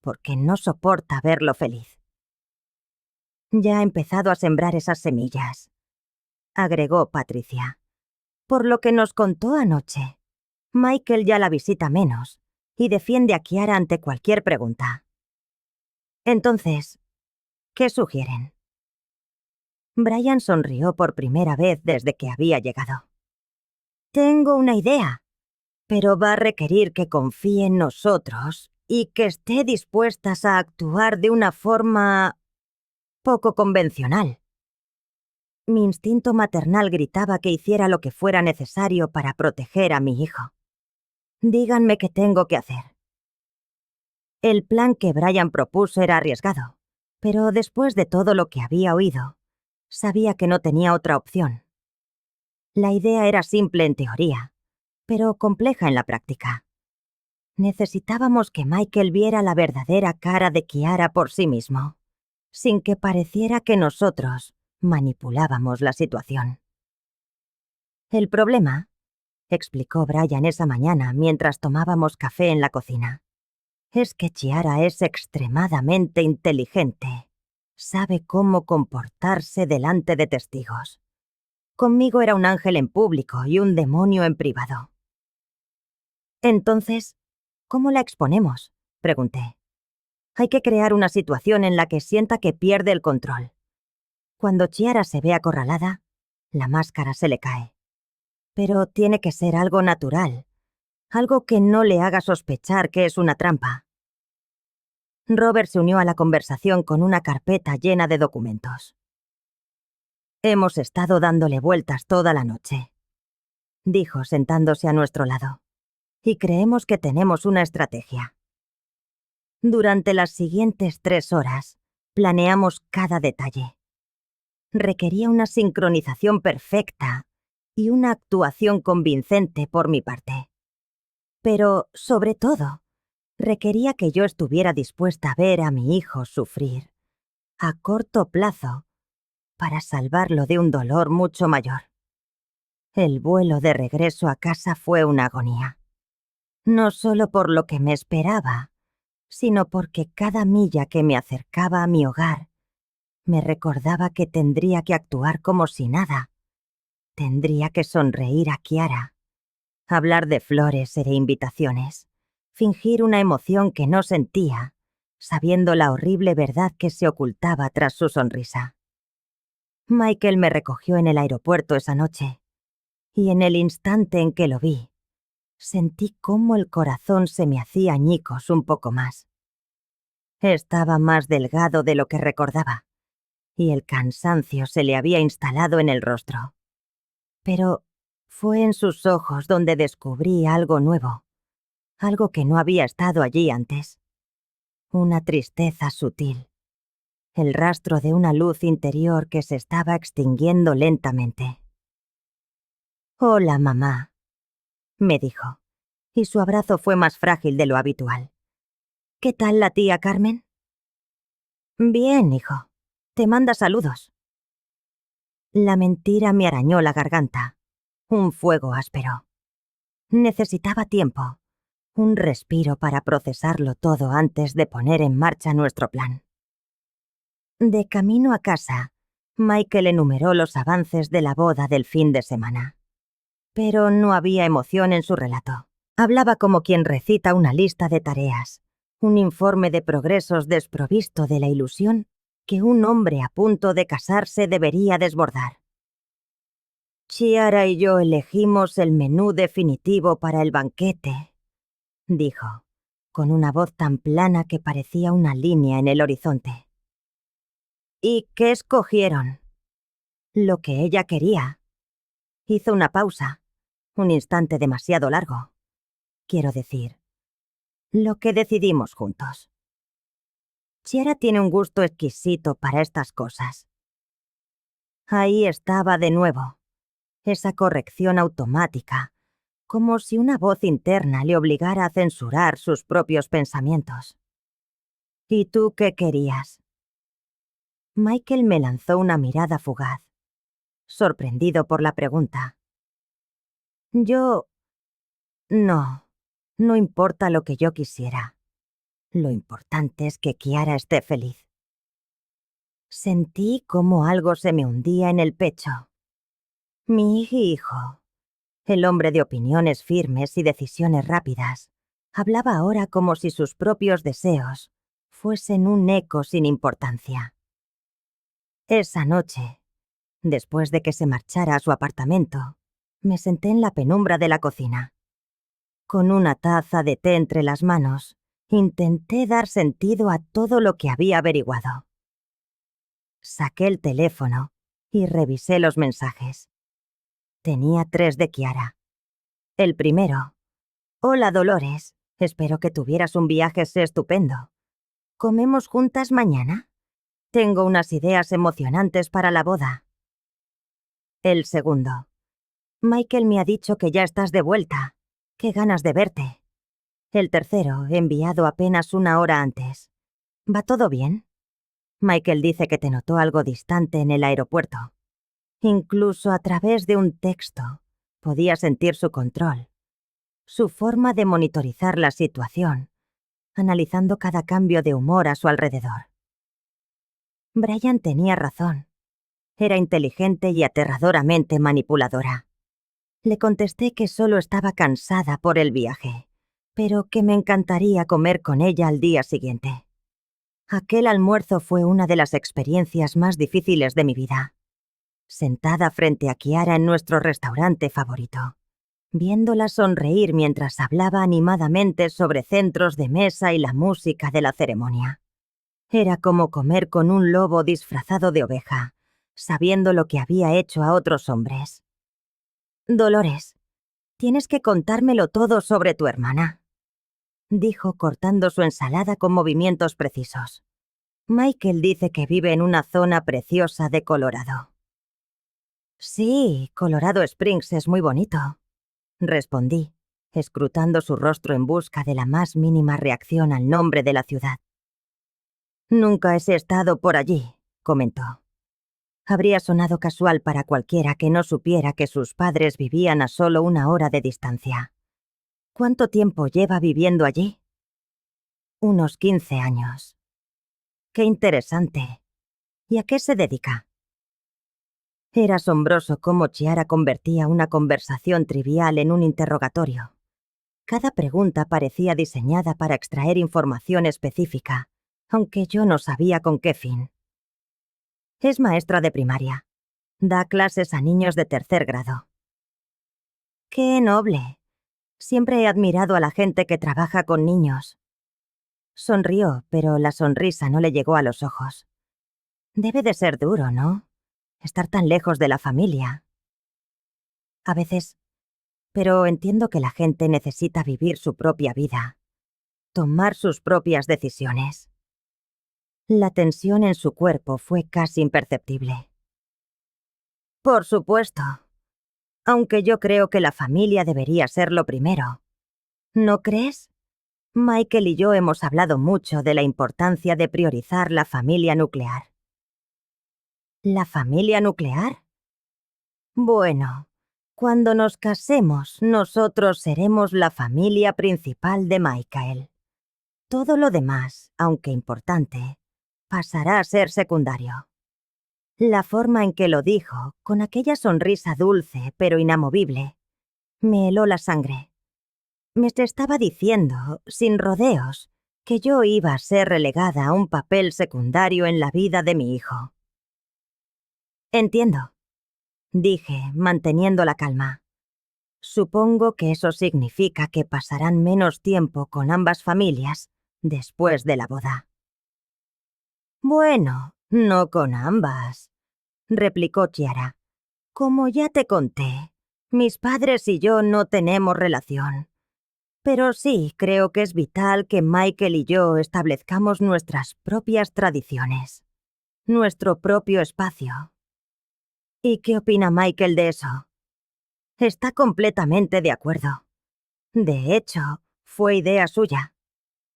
porque no soporta verlo feliz. Ya ha empezado a sembrar esas semillas, agregó Patricia. Por lo que nos contó anoche, Michael ya la visita menos y defiende a Kiara ante cualquier pregunta. Entonces, ¿qué sugieren? Brian sonrió por primera vez desde que había llegado. Tengo una idea, pero va a requerir que confíe en nosotros y que esté dispuestas a actuar de una forma poco convencional. Mi instinto maternal gritaba que hiciera lo que fuera necesario para proteger a mi hijo. Díganme qué tengo que hacer. El plan que Brian propuso era arriesgado, pero después de todo lo que había oído, sabía que no tenía otra opción. La idea era simple en teoría, pero compleja en la práctica. Necesitábamos que Michael viera la verdadera cara de Kiara por sí mismo, sin que pareciera que nosotros manipulábamos la situación. El problema, explicó Brian esa mañana mientras tomábamos café en la cocina, es que Kiara es extremadamente inteligente. Sabe cómo comportarse delante de testigos. Conmigo era un ángel en público y un demonio en privado. Entonces, ¿cómo la exponemos?, pregunté. Hay que crear una situación en la que sienta que pierde el control. Cuando Kiara se ve acorralada, la máscara se le cae. Pero tiene que ser algo natural, algo que no le haga sospechar que es una trampa. Robert se unió a la conversación con una carpeta llena de documentos. Hemos estado dándole vueltas toda la noche, dijo sentándose a nuestro lado, y creemos que tenemos una estrategia. Durante las siguientes 3 horas, planeamos cada detalle. Requería una sincronización perfecta y una actuación convincente por mi parte. Pero, sobre todo, requería que yo estuviera dispuesta a ver a mi hijo sufrir, a corto plazo, para salvarlo de un dolor mucho mayor. El vuelo de regreso a casa fue una agonía. No solo por lo que me esperaba, sino porque cada milla que me acercaba a mi hogar me recordaba que tendría que actuar como si nada. Tendría que sonreír a Kiara, hablar de flores e invitaciones, fingir una emoción que no sentía, sabiendo la horrible verdad que se ocultaba tras su sonrisa. Michael me recogió en el aeropuerto esa noche, y en el instante en que lo vi, sentí cómo el corazón se me hacía añicos un poco más. Estaba más delgado de lo que recordaba, y el cansancio se le había instalado en el rostro. Pero fue en sus ojos donde descubrí algo nuevo, algo que no había estado allí antes. Una tristeza sutil, el rastro de una luz interior que se estaba extinguiendo lentamente. «Hola, mamá», me dijo, y su abrazo fue más frágil de lo habitual. «¿Qué tal la tía Carmen?» «Bien, hijo. Te manda saludos». La mentira me arañó la garganta. Un fuego áspero. Necesitaba tiempo, un respiro para procesarlo todo antes de poner en marcha nuestro plan. De camino a casa, Michael enumeró los avances de la boda del fin de semana. Pero no había emoción en su relato. Hablaba como quien recita una lista de tareas, un informe de progresos desprovisto de la ilusión que un hombre a punto de casarse debería desbordar. Chiara y yo elegimos el menú definitivo para el banquete, dijo, con una voz tan plana que parecía una línea en el horizonte. ¿Y qué escogieron? Lo que ella quería. Hizo una pausa, un instante demasiado largo. Quiero decir, lo que decidimos juntos. Chiara tiene un gusto exquisito para estas cosas. Ahí estaba de nuevo, esa corrección automática, como si una voz interna le obligara a censurar sus propios pensamientos. ¿Y tú qué querías? Michael me lanzó una mirada fugaz, sorprendido por la pregunta. Yo... No importa lo que yo quisiera. Lo importante es que Chiara esté feliz. Sentí como algo se me hundía en el pecho. Mi hijo, el hombre de opiniones firmes y decisiones rápidas, hablaba ahora como si sus propios deseos fuesen un eco sin importancia. Esa noche, después de que se marchara a su apartamento, me senté en la penumbra de la cocina. Con una taza de té entre las manos, intenté dar sentido a todo lo que había averiguado. Saqué el teléfono y revisé los mensajes. Tenía 3 de Chiara. El primero: Hola Dolores, espero que tuvieras un viaje estupendo. ¿Comemos juntas mañana? Tengo unas ideas emocionantes para la boda. El segundo: Michael me ha dicho que ya estás de vuelta. Qué ganas de verte. El tercero, enviado apenas 1 hora antes. ¿Va todo bien? Michael dice que te notó algo distante en el aeropuerto. Incluso a través de un texto, podía sentir su control, su forma de monitorizar la situación, analizando cada cambio de humor a su alrededor. Brian tenía razón. Era inteligente y aterradoramente manipuladora. Le contesté que solo estaba cansada por el viaje, pero que me encantaría comer con ella al día siguiente. Aquel almuerzo fue una de las experiencias más difíciles de mi vida. Sentada frente a Chiara en nuestro restaurante favorito, viéndola sonreír mientras hablaba animadamente sobre centros de mesa y la música de la ceremonia. Era como comer con un lobo disfrazado de oveja, sabiendo lo que había hecho a otros hombres. Dolores, tienes que contármelo todo sobre tu hermana, dijo cortando su ensalada con movimientos precisos. Michael dice que vive en una zona preciosa de Colorado. Sí, Colorado Springs es muy bonito, respondí, escrutando su rostro en busca de la más mínima reacción al nombre de la ciudad. Nunca he estado por allí, comentó. Habría sonado casual para cualquiera que no supiera que sus padres vivían a solo 1 hora de distancia. ¿Cuánto tiempo lleva viviendo allí? Unos 15 años. Qué interesante. ¿Y a qué se dedica? Era asombroso cómo Chiara convertía una conversación trivial en un interrogatorio. Cada pregunta parecía diseñada para extraer información específica, aunque yo no sabía con qué fin. Es maestra de primaria. Da clases a niños de 3er grado. ¡Qué noble! Siempre he admirado a la gente que trabaja con niños. Sonrió, pero la sonrisa no le llegó a los ojos. Debe de ser duro, ¿no? Estar tan lejos de la familia. A veces, pero entiendo que la gente necesita vivir su propia vida, tomar sus propias decisiones. La tensión en su cuerpo fue casi imperceptible. Por supuesto. Aunque yo creo que la familia debería ser lo primero. ¿No crees? Michael y yo hemos hablado mucho de la importancia de priorizar la familia nuclear. ¿La familia nuclear? Bueno, Cuando nos casemos, nosotros seremos la familia principal de Michael. Todo lo demás, aunque importante, pasará a ser secundario. La forma en que lo dijo, con aquella sonrisa dulce pero inamovible, me heló la sangre. Me estaba diciendo, sin rodeos, que yo iba a ser relegada a un papel secundario en la vida de mi hijo. Entiendo, dije, manteniendo la calma. Supongo que eso significa que pasarán menos tiempo con ambas familias después de la boda. Bueno, no con ambas, replicó Chiara. Como ya te conté, mis padres y yo no tenemos relación. Pero sí, creo que es vital que Michael y yo establezcamos nuestras propias tradiciones, nuestro propio espacio. ¿Y qué opina Michael de eso? Está completamente de acuerdo. De hecho, fue idea suya.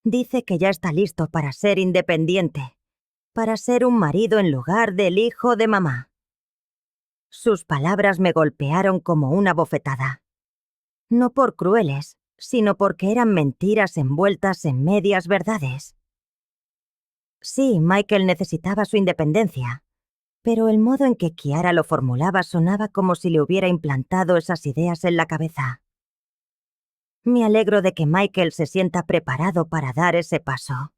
Dice que ya está listo para ser independiente, para ser un marido en lugar del hijo de mamá. Sus palabras me golpearon como una bofetada. No por crueles, sino porque eran mentiras envueltas en medias verdades. Sí, Michael necesitaba su independencia, pero el modo en que Chiara lo formulaba sonaba como si le hubiera implantado esas ideas en la cabeza. Me alegro de que Michael se sienta preparado para dar ese paso,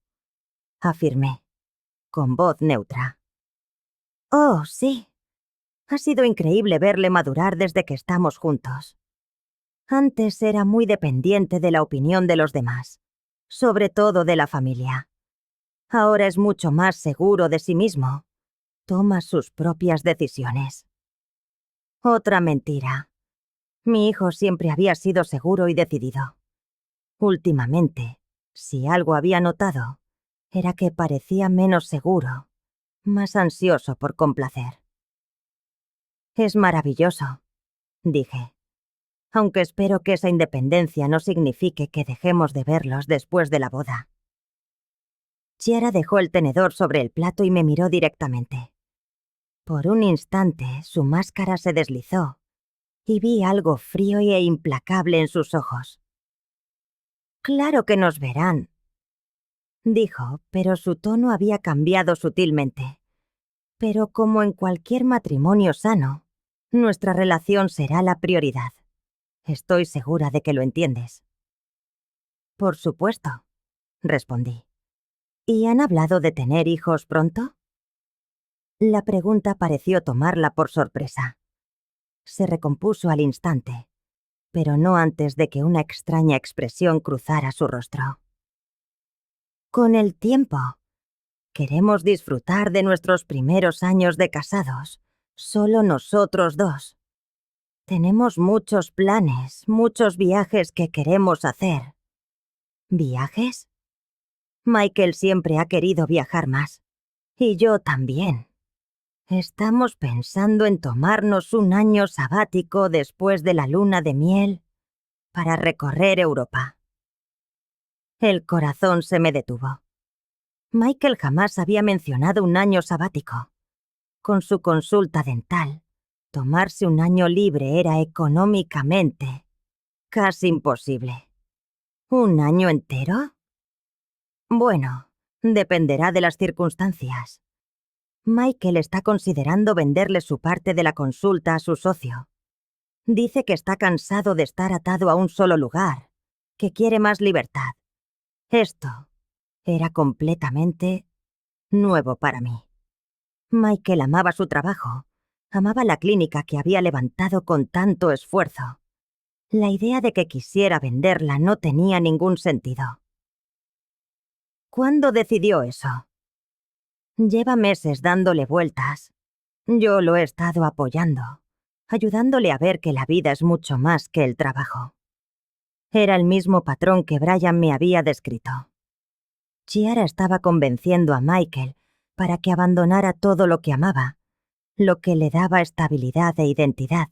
afirmé, con voz neutra. Oh, sí. Ha sido increíble verle madurar desde que estamos juntos. Antes era muy dependiente de la opinión de los demás, sobre todo de la familia. Ahora es mucho más seguro de sí mismo. Toma sus propias decisiones. Otra mentira. Mi hijo siempre había sido seguro y decidido. Últimamente, si algo había notado, era que parecía menos seguro, más ansioso por complacer. Es maravilloso, dije, aunque espero que esa independencia no signifique que dejemos de verlos después de la boda. Chiara dejó el tenedor sobre el plato y me miró directamente. Por un instante, su máscara se deslizó y vi algo frío e implacable en sus ojos. «Claro que nos verán», dijo, pero su tono había cambiado sutilmente. «Pero como en cualquier matrimonio sano, nuestra relación será la prioridad. Estoy segura de que lo entiendes». «Por supuesto», respondí. «¿Y han hablado de tener hijos pronto?» La pregunta pareció tomarla por sorpresa. Se recompuso al instante, pero no antes de que una extraña expresión cruzara su rostro. «Con el tiempo. Queremos disfrutar de nuestros primeros años de casados, solo nosotros dos. Tenemos muchos planes, muchos viajes que queremos hacer». ¿Viajes? Michael siempre ha querido viajar más. Y yo también. Estamos pensando en tomarnos un año sabático después de la luna de miel para recorrer Europa. El corazón se me detuvo. Michael jamás había mencionado un año sabático. Con su consulta dental, tomarse un año libre era económicamente casi imposible. ¿Un año entero? Bueno, dependerá de las circunstancias. Michael está considerando venderle su parte de la consulta a su socio. Dice que está cansado de estar atado a un solo lugar, que quiere más libertad. Esto era completamente nuevo para mí. Michael amaba su trabajo, amaba la clínica que había levantado con tanto esfuerzo. La idea de que quisiera venderla no tenía ningún sentido. ¿Cuándo decidió eso? Lleva meses dándole vueltas. Yo lo he estado apoyando, ayudándole a ver que la vida es mucho más que el trabajo. Era el mismo patrón que Brian me había descrito. Chiara estaba convenciendo a Michael para que abandonara todo lo que amaba, lo que le daba estabilidad e identidad,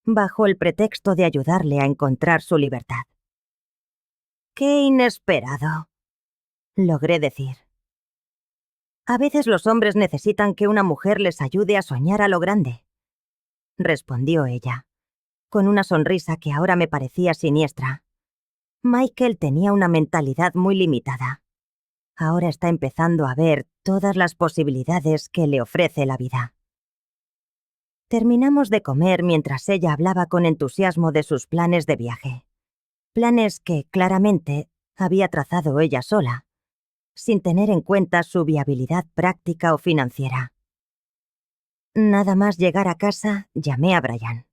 bajo el pretexto de ayudarle a encontrar su libertad. «¡Qué inesperado!», logré decir. «A veces los hombres necesitan que una mujer les ayude a soñar a lo grande», respondió ella, con una sonrisa que ahora me parecía siniestra. Michael tenía una mentalidad muy limitada. Ahora está empezando a ver todas las posibilidades que le ofrece la vida. Terminamos de comer mientras ella hablaba con entusiasmo de sus planes de viaje. Planes que, claramente, había trazado ella sola, sin tener en cuenta su viabilidad práctica o financiera. Nada más llegar a casa, llamé a Brian.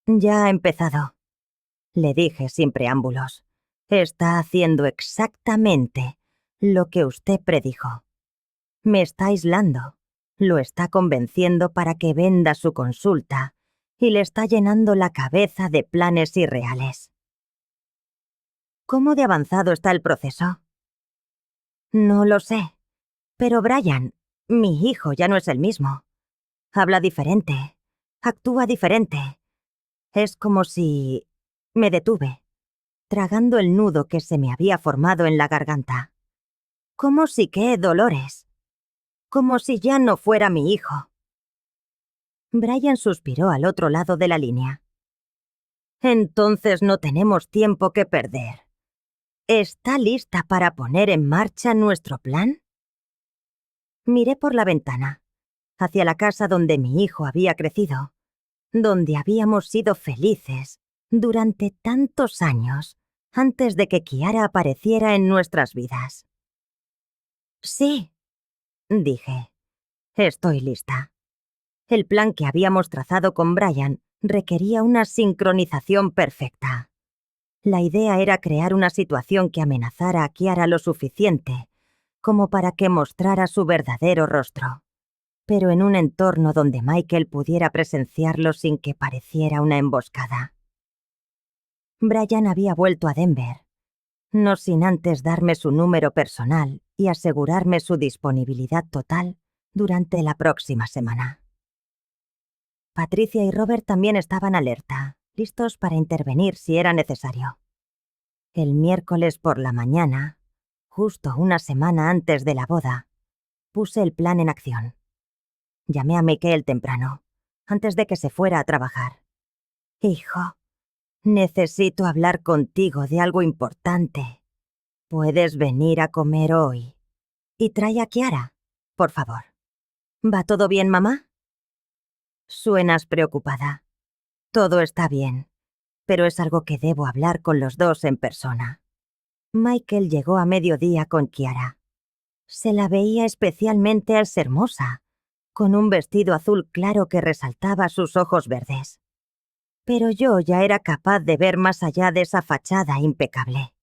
«Ya ha empezado», le dije sin preámbulos. «Está haciendo exactamente lo que usted predijo. Me está aislando, lo está convenciendo para que venda su consulta y le está llenando la cabeza de planes irreales». «¿Cómo de avanzado está el proceso?» «No lo sé, pero Brian, mi hijo, ya no es el mismo. Habla diferente, actúa diferente. Es como si...». Me detuve, tragando el nudo que se me había formado en la garganta. «¿Cómo si qué, Dolores? Como si ya no fuera mi hijo». Brian suspiró al otro lado de la línea. «Entonces no tenemos tiempo que perder. ¿Está lista para poner en marcha nuestro plan?» Miré por la ventana, hacia la casa donde mi hijo había crecido, donde habíamos sido felices durante tantos años antes de que Kiara apareciera en nuestras vidas. «Sí», dije, «estoy lista». El plan que habíamos trazado con Brian requería una sincronización perfecta. La idea era crear una situación que amenazara a Kiara lo suficiente como para que mostrara su verdadero rostro, pero en un entorno donde Michael pudiera presenciarlo sin que pareciera una emboscada. Brian había vuelto a Denver, no sin antes darme su número personal y asegurarme su disponibilidad total durante la próxima semana. Patricia y Robert también estaban alerta, listos para intervenir si era necesario. El miércoles por la mañana, justo una semana antes de la boda, puse el plan en acción. Llamé a Michael temprano, antes de que se fuera a trabajar. «Hijo, necesito hablar contigo de algo importante. ¿Puedes venir a comer hoy? Y trae a Kiara, por favor». «¿Va todo bien, mamá?» «Suenas preocupada. Todo está bien, pero es algo que debo hablar con los dos en persona». Michael llegó a mediodía con Kiara. Se la veía especialmente hermosa, con un vestido azul claro que resaltaba sus ojos verdes. Pero yo ya era capaz de ver más allá de esa fachada impecable.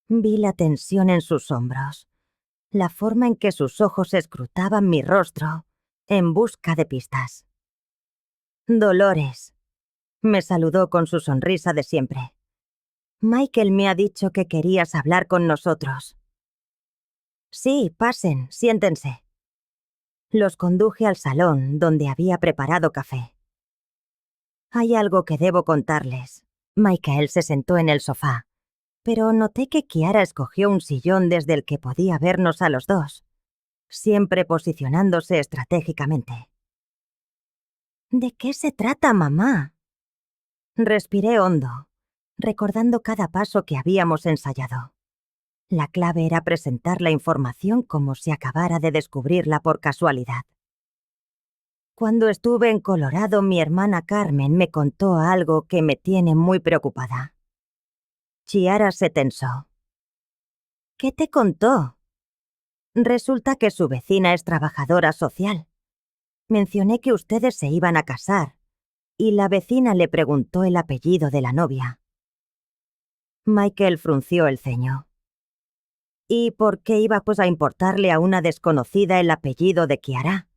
Vi la tensión en sus hombros, la forma en que sus ojos escrutaban mi rostro en busca de pistas. «Dolores», me saludó con su sonrisa de siempre. «Michael me ha dicho que querías hablar con nosotros». «Sí, pasen, siéntense». Los conduje al salón donde había preparado café. «Hay algo que debo contarles». Michael se sentó en el sofá, pero noté que Kiara escogió un sillón desde el que podía vernos a los dos, siempre posicionándose estratégicamente. «¿De qué se trata, mamá?» Respiré hondo, recordando cada paso que habíamos ensayado. La clave era presentar la información como si acabara de descubrirla por casualidad. «Cuando estuve en Colorado, mi hermana Carmen me contó algo que me tiene muy preocupada». Chiara se tensó. «¿Qué te contó?» «Resulta que su vecina es trabajadora social. Mencioné que ustedes se iban a casar, y la vecina le preguntó el apellido de la novia». Michael frunció el ceño. «¿Y por qué iba pues a importarle a una desconocida el apellido de Kiara?»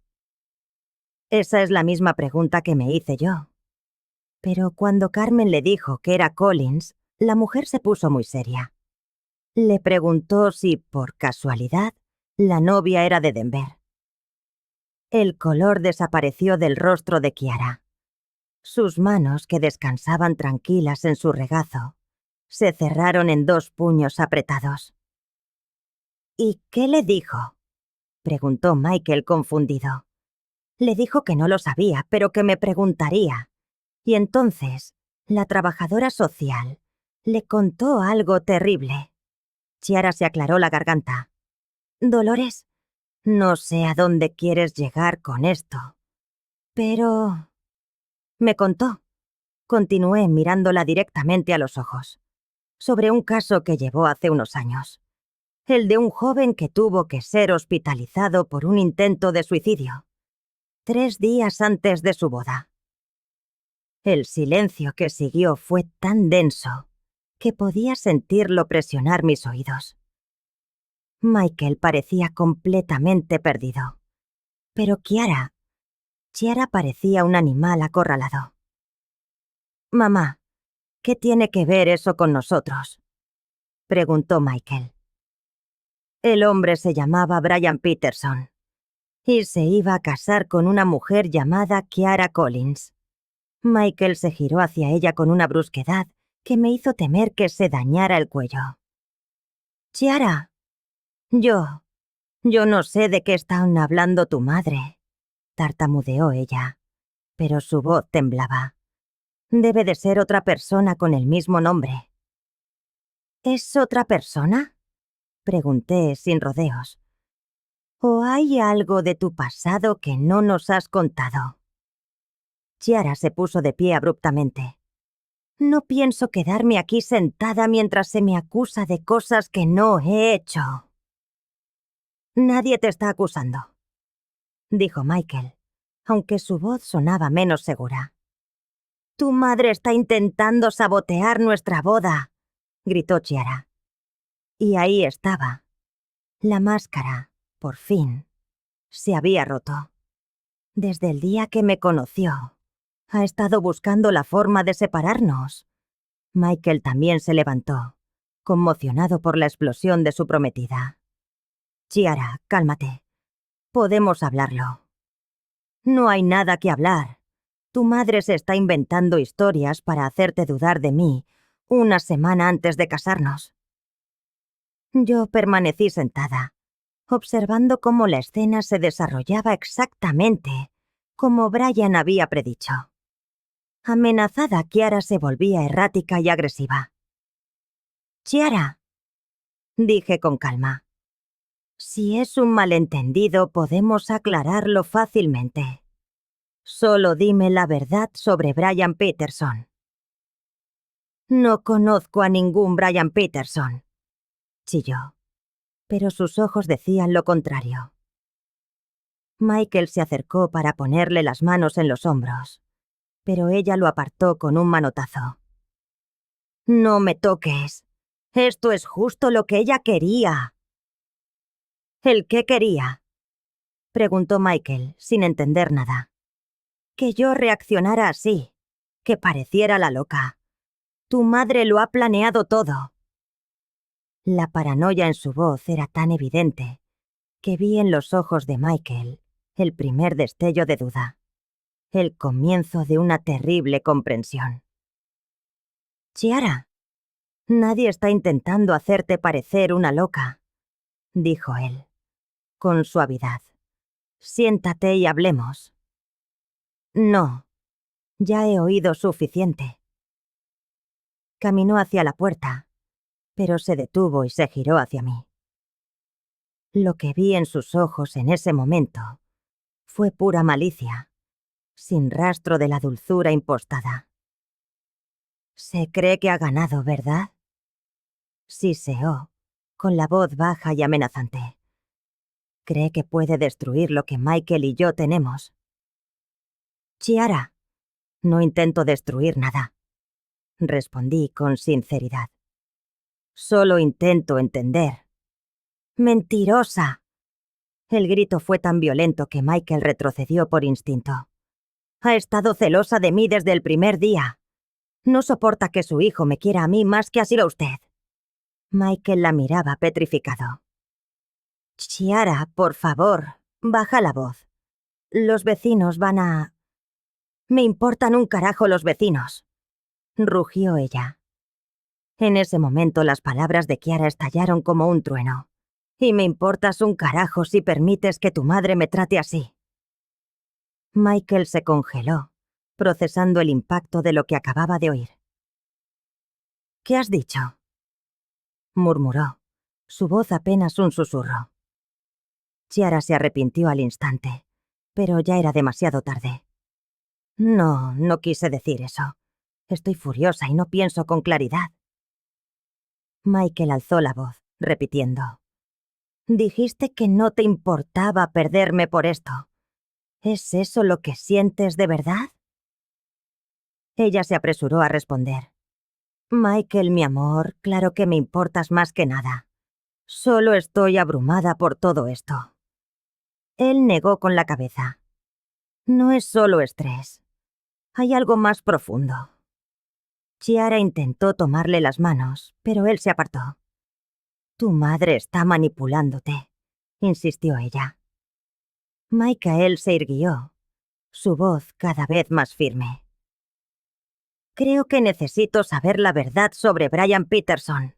«Esa es la misma pregunta que me hice yo». Pero cuando Carmen le dijo que era Collins, la mujer se puso muy seria. Le preguntó si, por casualidad, la novia era de Denver. El color desapareció del rostro de Kiara. Sus manos, que descansaban tranquilas en su regazo, se cerraron en dos puños apretados. «¿Y qué le dijo?», preguntó Michael confundido. «Le dijo que no lo sabía, pero que me preguntaría. Y entonces, la trabajadora social le contó algo terrible. Chiara se aclaró la garganta. Dolores, no sé a dónde quieres llegar con esto, pero... Me contó. Continué mirándola directamente a los ojos. Sobre un caso que llevó hace unos años. El de un joven que tuvo que ser hospitalizado por un intento de suicidio. 3 días antes de su boda. El silencio que siguió fue tan denso que podía sentirlo presionar mis oídos. Michael parecía completamente perdido. Pero Chiara parecía un animal acorralado. «Mamá, ¿qué tiene que ver eso con nosotros?», preguntó Michael. El hombre se llamaba Brian Peterson y se iba a casar con una mujer llamada Chiara Collins. Michael se giró hacia ella con una brusquedad que me hizo temer que se dañara el cuello. «Chiara, yo no sé de qué están hablando tu madre», tartamudeó ella, pero su voz temblaba. «Debe de ser otra persona con el mismo nombre». «¿Es otra persona?», pregunté sin rodeos. «¿O hay algo de tu pasado que no nos has contado?». Chiara se puso de pie abruptamente. «No pienso quedarme aquí sentada mientras se me acusa de cosas que no he hecho». «Nadie te está acusando», dijo Michael, aunque su voz sonaba menos segura. «Tu madre está intentando sabotear nuestra boda», gritó Chiara. Y ahí estaba. La máscara, por fin, se había roto. Desde el día que me conoció, ha estado buscando la forma de separarnos. Michael también se levantó, conmocionado por la explosión de su prometida. «Chiara, cálmate. Podemos hablarlo». «No hay nada que hablar. Tu madre se está inventando historias para hacerte dudar de mí una semana antes de casarnos». Yo permanecí sentada, observando cómo la escena se desarrollaba exactamente como Brian había predicho. Amenazada, Chiara se volvía errática y agresiva. «Chiara», dije con calma, «si es un malentendido podemos aclararlo fácilmente. Solo dime la verdad sobre Brian Peterson». «No conozco a ningún Brian Peterson», chilló, pero sus ojos decían lo contrario. Michael se acercó para ponerle las manos en los hombros, pero ella lo apartó con un manotazo. «No me toques. Esto es justo lo que ella quería». «¿El qué quería?», preguntó Michael, sin entender nada. «Que yo reaccionara así, que pareciera la loca. Tu madre lo ha planeado todo». La paranoia en su voz era tan evidente que vi en los ojos de Michael el primer destello de duda, el comienzo de una terrible comprensión. «Chiara, nadie está intentando hacerte parecer una loca», dijo él, con suavidad. «Siéntate y hablemos». «No, ya he oído suficiente». Caminó hacia la puerta, pero se detuvo y se giró hacia mí. Lo que vi en sus ojos en ese momento fue pura malicia, sin rastro de la dulzura impostada. «Se cree que ha ganado, ¿verdad?», siseó, con la voz baja y amenazante. «Cree que puede destruir lo que Michael y yo tenemos». «Chiara, no intento destruir nada», respondí con sinceridad. «Solo intento entender». «¡Mentirosa!». El grito fue tan violento que Michael retrocedió por instinto. «Ha estado celosa de mí desde el primer día. No soporta que su hijo me quiera a mí más que así a usted». Michael la miraba petrificado. «Chiara, por favor, baja la voz. Los vecinos van a...». «Me importan un carajo los vecinos», rugió ella. En ese momento las palabras de Chiara estallaron como un trueno. «Y me importas un carajo si permites que tu madre me trate así». Michael se congeló, procesando el impacto de lo que acababa de oír. «¿Qué has dicho?», murmuró, su voz apenas un susurro. Chiara se arrepintió al instante, pero ya era demasiado tarde. «No, no quise decir eso. Estoy furiosa y no pienso con claridad». Michael alzó la voz, repitiendo: «Dijiste que no te importaba perderme por esto. ¿Es eso lo que sientes de verdad?». Ella se apresuró a responder: «Michael, mi amor, claro que me importas más que nada. Solo estoy abrumada por todo esto». Él negó con la cabeza. «No es solo estrés. Hay algo más profundo». Chiara intentó tomarle las manos, pero él se apartó. «Tu madre está manipulándote», insistió ella. Michael se irguió, su voz cada vez más firme. «Creo que necesito saber la verdad sobre Brian Peterson».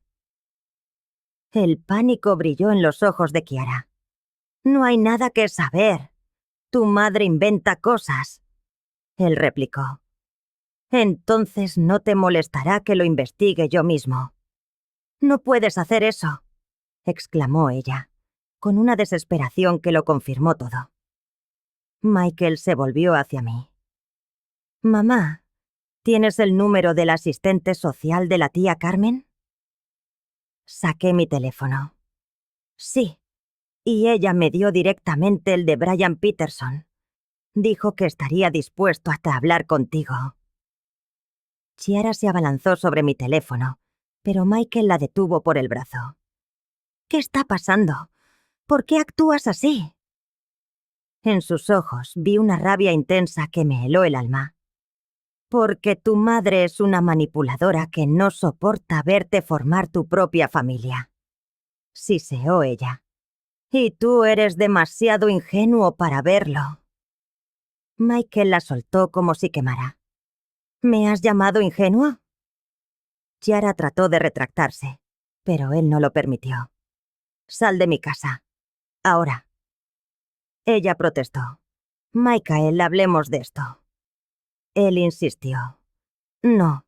El pánico brilló en los ojos de Chiara. «No hay nada que saber. Tu madre inventa cosas», él replicó. «Entonces no te molestará que lo investigue yo mismo». «No puedes hacer eso», exclamó ella, con una desesperación que lo confirmó todo. Michael se volvió hacia mí. «Mamá, ¿tienes el número del asistente social de la tía Carmen?». Saqué mi teléfono. «Sí», y ella me dio directamente el de Brian Peterson. Dijo que estaría dispuesto hasta hablar contigo. Chiara se abalanzó sobre mi teléfono, pero Michael la detuvo por el brazo. «¿Qué está pasando? ¿Por qué actúas así?». En sus ojos vi una rabia intensa que me heló el alma. «Porque tu madre es una manipuladora que no soporta verte formar tu propia familia», siseó ella. «Y tú eres demasiado ingenuo para verlo». Michael la soltó como si quemara. «¿Me has llamado ingenuo?». Chiara trató de retractarse, pero él no lo permitió. «Sal de mi casa. Ahora». Ella protestó. «Michael, hablemos de esto». Él insistió. «No.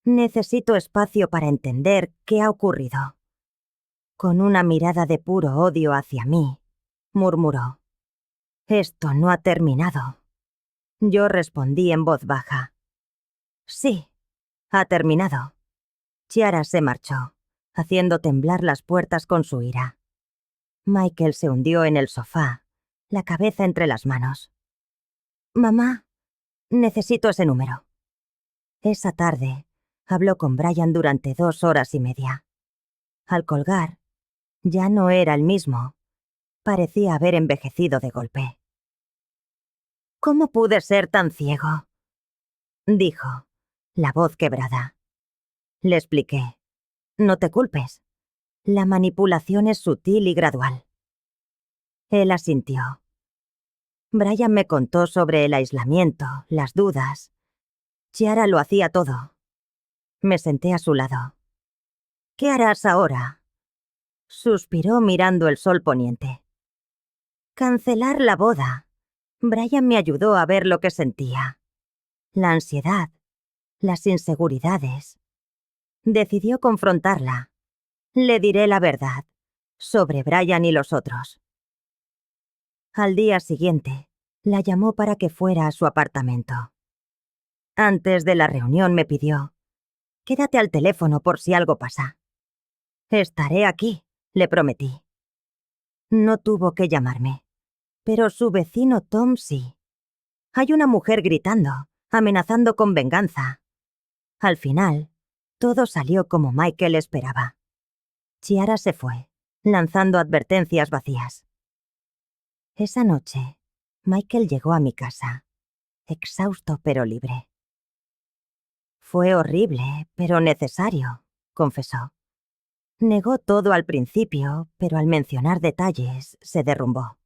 Necesito espacio para entender qué ha ocurrido». Con una mirada de puro odio hacia mí, murmuró: «Esto no ha terminado». Yo respondí en voz baja: «Sí, ha terminado». Chiara se marchó, haciendo temblar las puertas con su ira. Michael se hundió en el sofá, la cabeza entre las manos. «Mamá, necesito ese número». Esa tarde, habló con Brian durante 2 horas y media. Al colgar, ya no era el mismo. Parecía haber envejecido de golpe. «¿Cómo pude ser tan ciego?», dijo, la voz quebrada. Le expliqué: «No te culpes. La manipulación es sutil y gradual». Él asintió. Brian me contó sobre el aislamiento, las dudas. Chiara lo hacía todo. Me senté a su lado. «¿Qué harás ahora?», suspiró mirando el sol poniente. «Cancelar la boda». Brian me ayudó a ver lo que sentía. La ansiedad, las inseguridades. Decidió confrontarla. «Le diré la verdad sobre Brian y los otros». Al día siguiente, la llamó para que fuera a su apartamento. Antes de la reunión me pidió: «Quédate al teléfono por si algo pasa». «Estaré aquí», le prometí. No tuvo que llamarme, pero su vecino Tom sí. Hay una mujer gritando, amenazando con venganza. Al final, todo salió como Michael esperaba. Chiara se fue, lanzando advertencias vacías. Esa noche, Michael llegó a mi casa, exhausto pero libre. «Fue horrible, pero necesario», confesó. Negó todo al principio, pero al mencionar detalles, se derrumbó.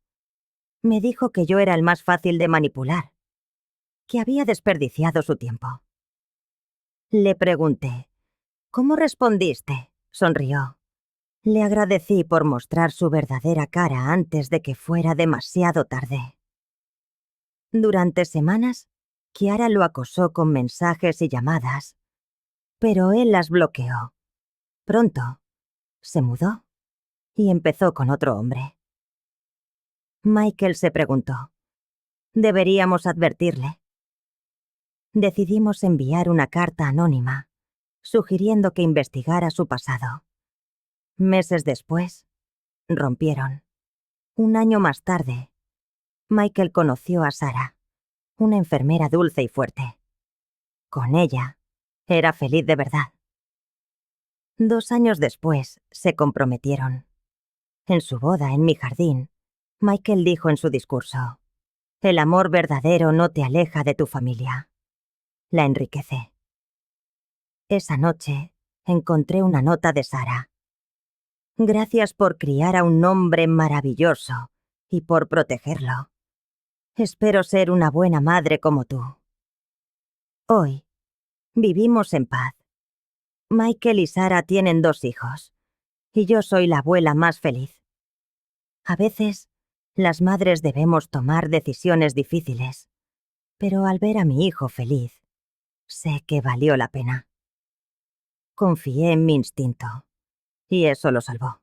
Me dijo que yo era el más fácil de manipular, que había desperdiciado su tiempo. Le pregunté: «¿Cómo respondiste?». Sonrió. Le agradecí por mostrar su verdadera cara antes de que fuera demasiado tarde. Durante semanas, Kiara lo acosó con mensajes y llamadas, pero él las bloqueó. Pronto, se mudó y empezó con otro hombre. Michael se preguntó, ¿deberíamos advertirle? Decidimos enviar una carta anónima, sugiriendo que investigara su pasado. Meses después, rompieron. Un año más tarde, Michael conoció a Sarah, una enfermera dulce y fuerte. Con ella, era feliz de verdad. 2 años después, se comprometieron. En su boda en mi jardín, Michael dijo en su discurso, «El amor verdadero no te aleja de tu familia, la enriquece». Esa noche, encontré una nota de Sarah. «Gracias por criar a un hombre maravilloso y por protegerlo. Espero ser una buena madre como tú. Hoy, vivimos en paz. Michael y Sarah tienen 2 hijos, y yo soy la abuela más feliz. A veces, las madres debemos tomar decisiones difíciles, pero al ver a mi hijo feliz, sé que valió la pena. Confié en mi instinto, y eso lo salvó».